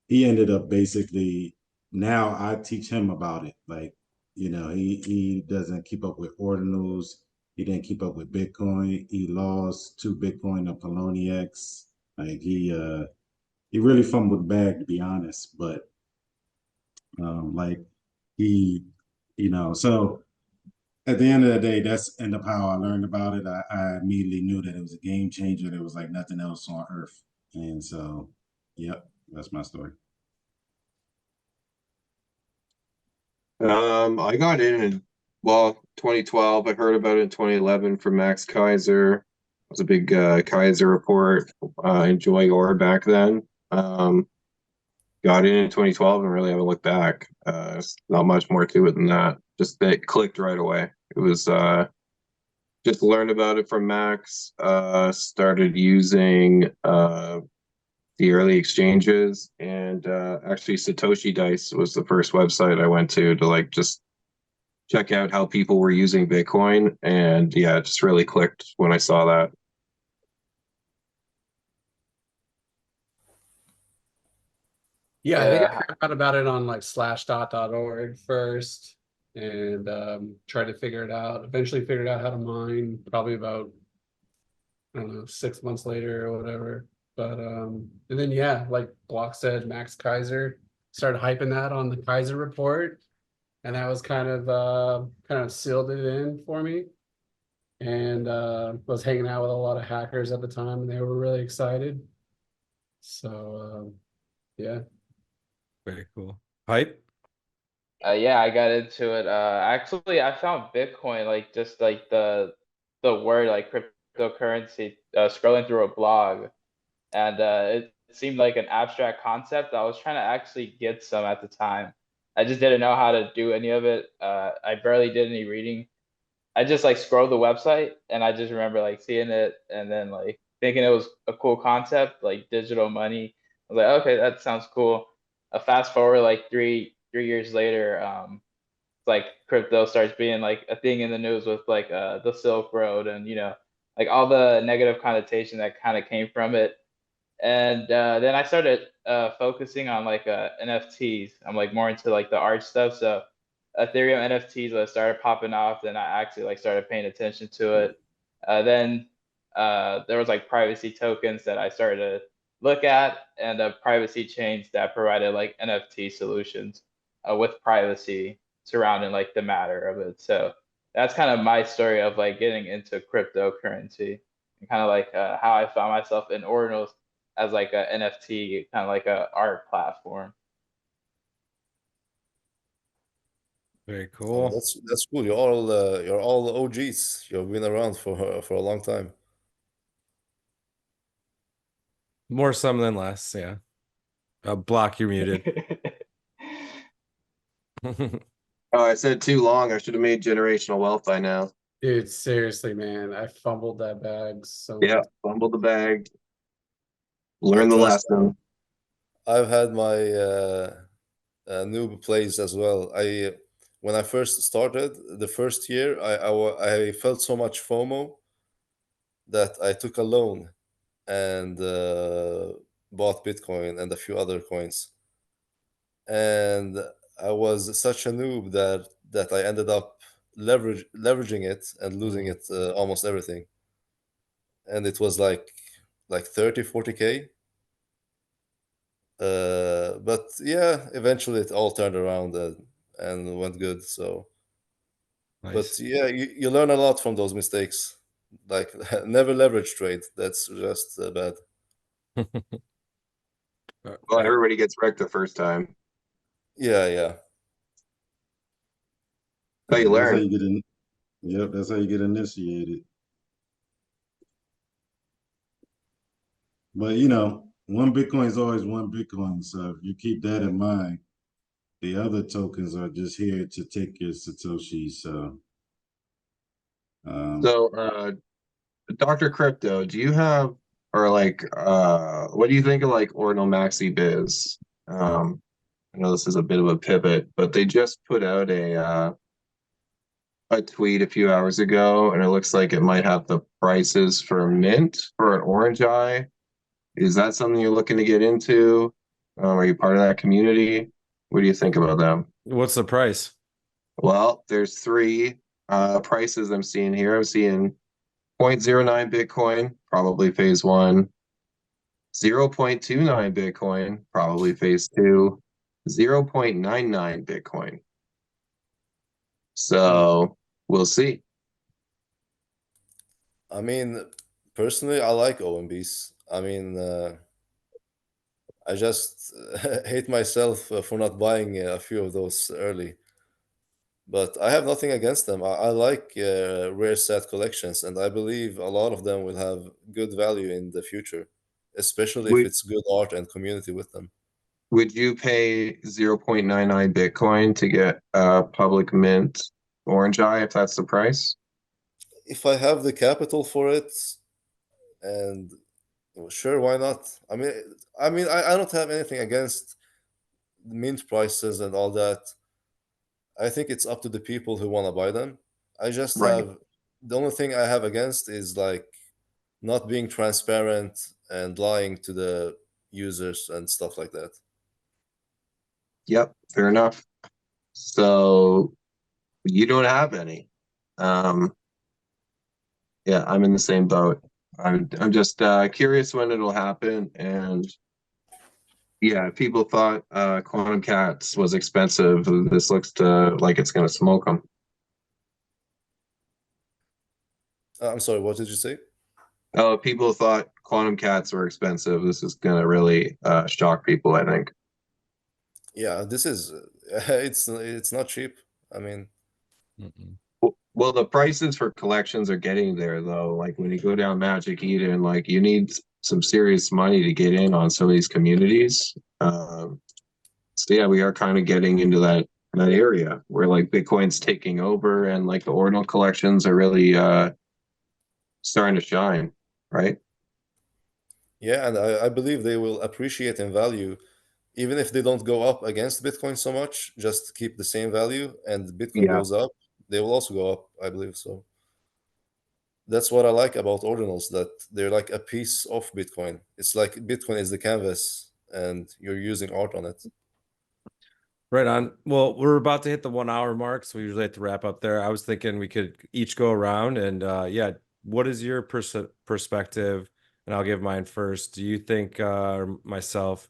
he ended up basically, now I teach him about it. Like, he doesn't keep up with ordinals. He didn't keep up with Bitcoin. He lost 2 Bitcoin to Poloniex. Like he really fumbled the bag, to be honest. But like he, so at the end of the day, that's end up how I learned about it. I immediately knew that it was a game changer. There was like nothing else on earth. And so, yep, that's my story.
I got in 2012. I heard about it in 2011 from Max Kaiser. It was a big Kaiser report. Enjoy Ore back then. Got in 2012 and really haven't looked back. It's not much more to it than that. Just it clicked right away. It was just learned about it from Max. Started using the early exchanges, and actually Satoshi Dice was the first website I went to like just check out how people were using Bitcoin. And yeah, it just really clicked when I saw that.
Yeah, I think I
Yeah.
heard about it on like slashdot.org first, and tried to figure it out. Eventually figured out how to mine probably about, I don't know, 6 months later or whatever. But and then yeah, like Block said, Max Kaiser started hyping that on the Kaiser report, and that was kind of sealed it in for me. And was hanging out with a lot of hackers at the time, and they were really excited. So yeah.
Very cool. Hype.
Yeah, I got into it. Actually, I found Bitcoin like just like the word like cryptocurrency scrolling through a blog, and it seemed like an abstract concept. I was trying to actually get some at the time. I just didn't know how to do any of it. I barely did any reading. I just like scrolled the website, and I just remember like seeing it and then like thinking it was a cool concept, like digital money. I was like, okay, that sounds cool. Fast forward like three years later, like crypto starts being like a thing in the news with like the Silk Road, and like all the negative connotation that kind of came from it. And then I started focusing on like NFTs. I'm like more into like the art stuff. So Ethereum NFTs started popping off. Then I actually like started paying attention to it. Then there was like privacy tokens that I started to look at, and privacy chains that provided like NFT solutions with privacy surrounding like the matter of it. So that's kind of my story of like getting into cryptocurrency, and kind of like how I found myself in Ordinals as like a NFT, kind of like a art platform.
Very
Oh,
cool.
that's cool. You're all OGs. You've been around for a long time.
More some than less. Yeah. Block, you're muted.
Oh, I said too long. I should have made generational wealth by now.
Dude, seriously, man, I fumbled that bag so
Yeah,
much.
fumbled the bag. Learn the
Trust
lesson.
I've had my noob plays as well. When I first started the first year, I felt so much FOMO that I took a loan and bought Bitcoin and a few other coins. And I was such a noob that I ended up leveraging it and losing it almost everything. And it was like 30, 40K. But yeah, eventually it all turned around and went good. So But
Nice.
yeah, you learn a lot from those mistakes. Like never leverage trade. That's just bad.
Well, everybody gets wrecked the first time.
Yeah, yeah.
How you
That's how
learn.
you get in. Yep, that's how you get initiated. But one Bitcoin is always one Bitcoin. So if you keep that in mind, the other tokens are just here to take your Satoshi. So
So, Dr. Crypto, do you have or like what do you think of like Ordinal Maxi Biz? I know this is a bit of a pivot, but they just put out a tweet a few hours ago, and it looks like it might have the prices for mint for an orange eye. Is that something you're looking to get into? Are you part of that community? What do you think about them?
What's the price?
Well, there's three prices I'm seeing here. I'm seeing 0.09 Bitcoin, probably phase one, 0.29 Bitcoin, probably phase two, 0.99 Bitcoin. So we'll see.
I mean, personally, I like OMBs. I mean, I just hate myself for not buying a few of those early. But I have nothing against them. I like rare set collections, and I believe a lot of them will have good value in the future, especially if
Would
it's good art and community with them.
would you pay 0.99 Bitcoin to get a public mint orange eye if that's the price?
If I have the capital for it, and well, sure, why not? I don't have anything against mint prices and all that. I think it's up to the people who want to buy them. I just
Right.
have the only thing I have against is like not being transparent and lying to the users and stuff like that.
Yep, fair enough. So you don't have any. Um, yeah, I'm in the same boat. I'm just curious when it'll happen. And yeah, people thought Quantum Cats was expensive. This looks to like it's gonna smoke them.
I'm sorry, what did you say?
Oh, people thought Quantum Cats were expensive. This is gonna really shock people, I think.
Yeah, this is it's not cheap. I mean,
Mm-mm.
Well, the prices for collections are getting there though. Like when you go down Magic Eden, like you need some serious money to get in on some of these communities. So yeah, we are kind of getting into that area where like Bitcoin's taking over and like the Ordinal collections are really starting to shine, right?
yeah, and I believe they will appreciate in value even if they don't go up against Bitcoin so much, just keep the same value and Bitcoin
Yeah.
goes up, they will also go up, I believe. So that's what I like about ordinals, that they're like a piece of Bitcoin. It's like Bitcoin is the canvas and you're using art on it.
Right on. Well, we're about to hit the 1 hour mark, so we usually have to wrap up there. I was thinking we could each go around and yeah, what is your perspective? And I'll give mine first. Do you think myself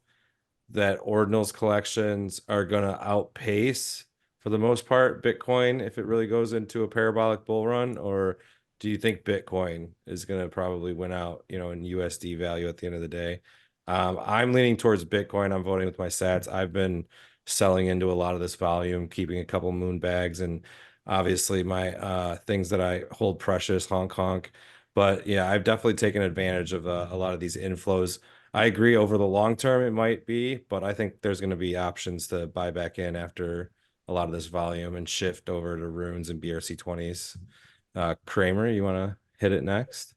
that Ordinals collections are going to outpace, for the most part, Bitcoin if it really goes into a parabolic bull run? Or do you think Bitcoin is going to probably win out, in USD value at the end of the day? I'm leaning towards Bitcoin. I'm voting with my sats. I've been selling into a lot of this volume, keeping a couple moon bags, and obviously my things that I hold precious, honk honk. But yeah, I've definitely taken advantage of a lot of these inflows. I agree over the long term it might be, but I think there's going to be options to buy back in after a lot of this volume and shift over to runes and BRC20s. Kramer, you want to hit it next?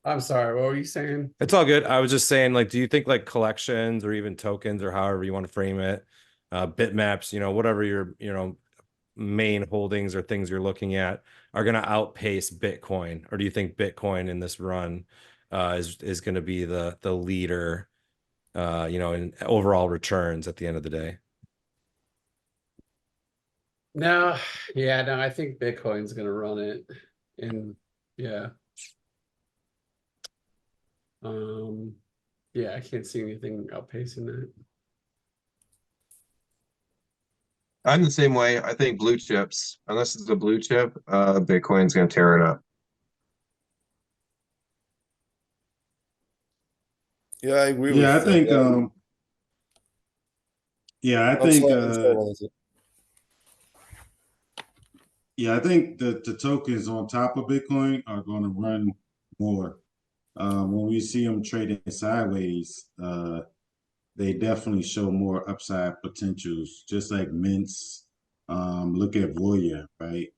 I'm sorry, what were you saying?
It's all good. I was just saying, like, do you think like collections or even tokens or however you want to frame it, bitmaps, whatever your, main holdings or things you're looking at are going to outpace Bitcoin? Or do you think Bitcoin in this run is going to be the leader, in overall returns at the end of the day?
No, yeah, no, I think Bitcoin's gonna run it. And yeah. Um, yeah, I can't see anything outpacing that.
I'm the same way. I think blue chips, unless it's a blue chip, Bitcoin's gonna tear it up.
Yeah, I agree
Yeah, I
with.
think yeah, I
I'm
think
sorry. I'm sorry, Valentin.
yeah, I think the tokens on top of Bitcoin are going to run more. When we see them trading sideways, they definitely show more upside potentials, just like mints. Look at Voya, right?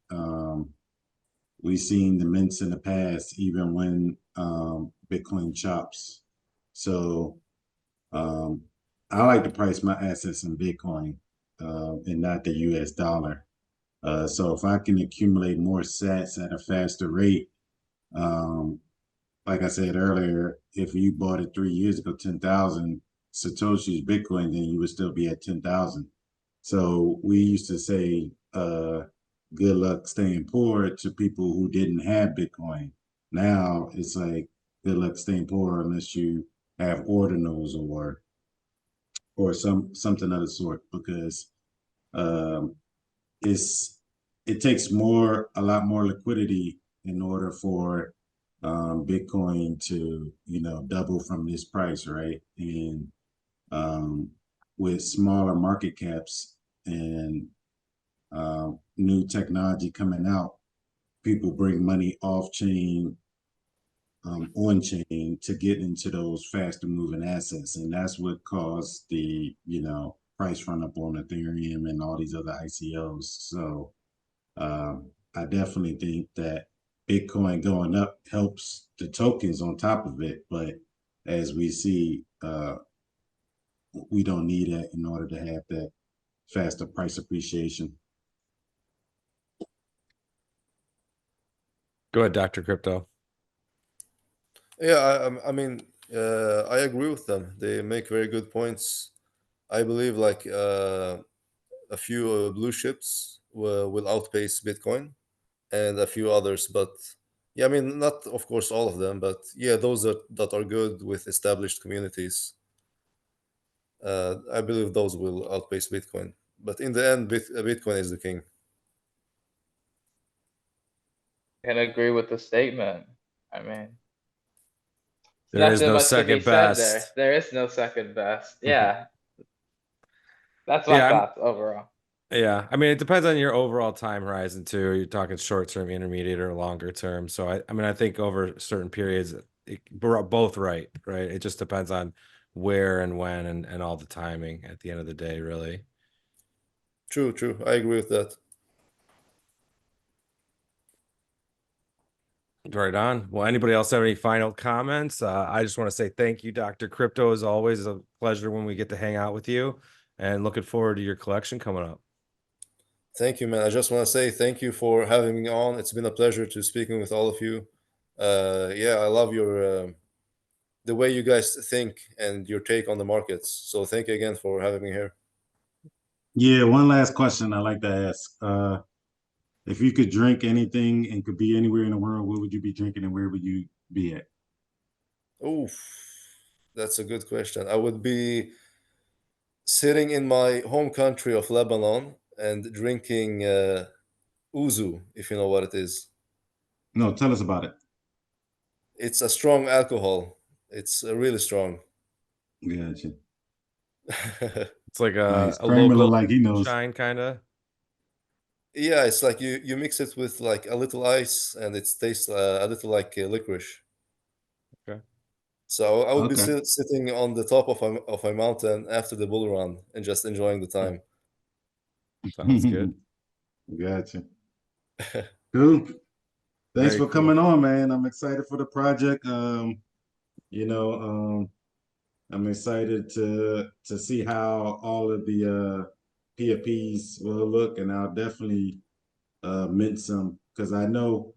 We've seen the mints in the past, even when Bitcoin chops. So I like to price my assets in Bitcoin and not the US dollar. So if I can accumulate more sats at a faster rate, um, like I said earlier, if you bought it 3 years ago, 10,000 Satoshi's Bitcoin, then you would still be at 10,000. So we used to say, good luck staying poor to people who didn't have Bitcoin. Now it's like, good luck staying poor unless you have ordinals or something of the sort, because um, it's it takes a lot more liquidity in order for Bitcoin to double from this price, right? And um, with smaller market caps and new technology coming out, people bring money off chain, on chain to get into those faster moving assets, and that's what caused the price run up on Ethereum and all these other ICOs. So I definitely think that Bitcoin going up helps the tokens on top of it, but as we see, we don't need that in order to have that faster price appreciation.
Go ahead, Dr. Crypto.
Yeah, I mean, I agree with them. They make very good points. I believe like a few blue chips will outpace Bitcoin, and a few others. But yeah, I mean, not of course all of them, but yeah, those that are good with established communities. I believe those will outpace Bitcoin. But in the end, Bitcoin is the king.
Can agree with the statement. I mean,
There is
nothing
no
much to be
second
said there.
best.
There is no second best. Yeah, that's my
Yeah,
thoughts overall.
yeah. I mean, it depends on your overall time horizon too. You're talking short term, intermediate, or longer term. So I mean, I think over certain periods, we're both right, right? It just depends on where and when and all the timing at the end of the day, really.
True, true. I agree with that.
Right on. Well, anybody else have any final comments? I just want to say thank you, Dr. Crypto. As always, it's a pleasure when we get to hang out with you, and looking forward to your collection coming up.
Thank you, man. I just want to say thank you for having me on. It's been a pleasure to speaking with all of you. Yeah, I love your the way you guys think and your take on the markets. So thank you again for having me here.
Yeah, one last question I like to ask. If you could drink anything and could be anywhere in the world, what would you be drinking and where would you be at?
Oof, that's a good question. I would be sitting in my home country of Lebanon and drinking uzu, if you know what it is.
No, tell us about it.
It's a strong alcohol. It's really strong.
Gotcha.
It's like
Nice.
a
Kramer
local
look like he knows.
shine, kind of.
Yeah, it's like you mix it with like a little ice, and it tastes a little like licorice.
Okay,
So I would be
Okay.
sitting on the top of a mountain after the bull run and just enjoying the time.
sounds good.
Gotcha. Cool. Thanks
Very
for
cool.
coming on, man. I'm excited for the project. You know, I'm excited to see how all of the PFPs will look, and I'll definitely mint some because I know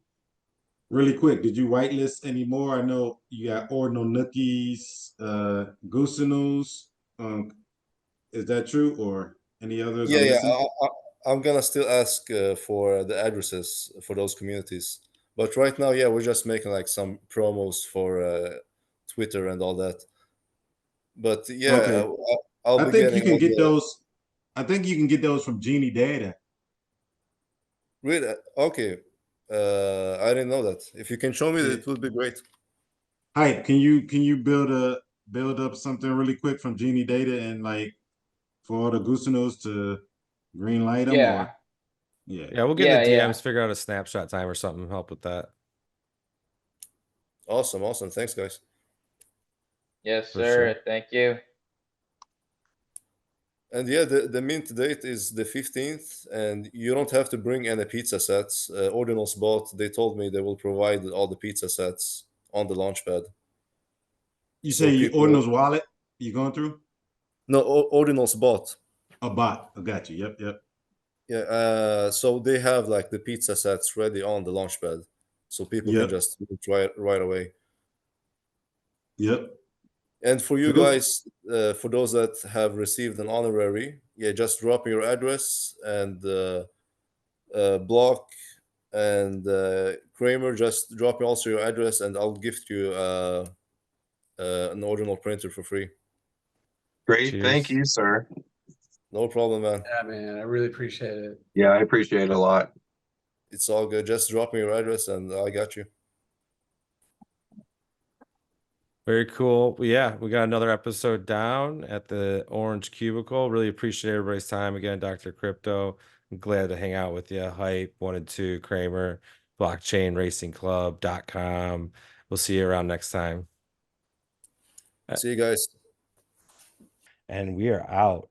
really quick. Did you whitelist any more? I know you got Ordinal Nookies, Goosenals. Is that true, or any others
Yeah,
I'm
yeah.
missing?
I'm gonna still ask for the addresses for those communities, but right now, yeah, we're just making like some promos for Twitter and all that. But yeah,
Okay.
I'll
I
be
think you
getting
can
all
get
the.
those. I think you can get those from Genie Data.
Really? Okay. I didn't know that. If you can show me,
Yeah.
it would be great.
Hype, can you build up something really quick from Genie Data and like for all the Gusanos to green light them
Yeah.
or yeah.
Yeah, we'll get in the
Yeah,
DMs, figure out a snapshot time or something, help with that.
Awesome, awesome. Thanks, guys.
Yes,
For
sir.
sure.
Thank you.
And yeah, the mint date is the 15th, and you don't have to bring any pizza sets. Ordinals bought, they told me they will provide all the pizza sets on the launchpad.
You
So
say you Ordinals
people,
wallet you going through?
no, Ordinals bought.
A bot. I got you. Yep, yep.
Yeah, so they have like the pizza sets ready on the launchpad, so people can
Yep.
just try it right away.
Yep.
And for you
Cool.
guys, for those that have received an honorary, yeah, just drop me your address and Block and Kramer. Just drop me also your address, and I'll gift you an Ordinal printer for free.
Great, thank
Cheers.
you, sir.
No problem, man.
Yeah, man, I really appreciate it.
Yeah, I appreciate it a lot.
It's all good. Just drop me your address, and I got you.
Very cool. Well, yeah, we got another episode down at the Orange Cubicle. Really appreciate everybody's time again, Dr. Crypto. I'm glad to hang out with you. Hype 1 and 2, Kramer, blockchainracingclub.com. We'll see you around next time.
See you guys.
And we are out.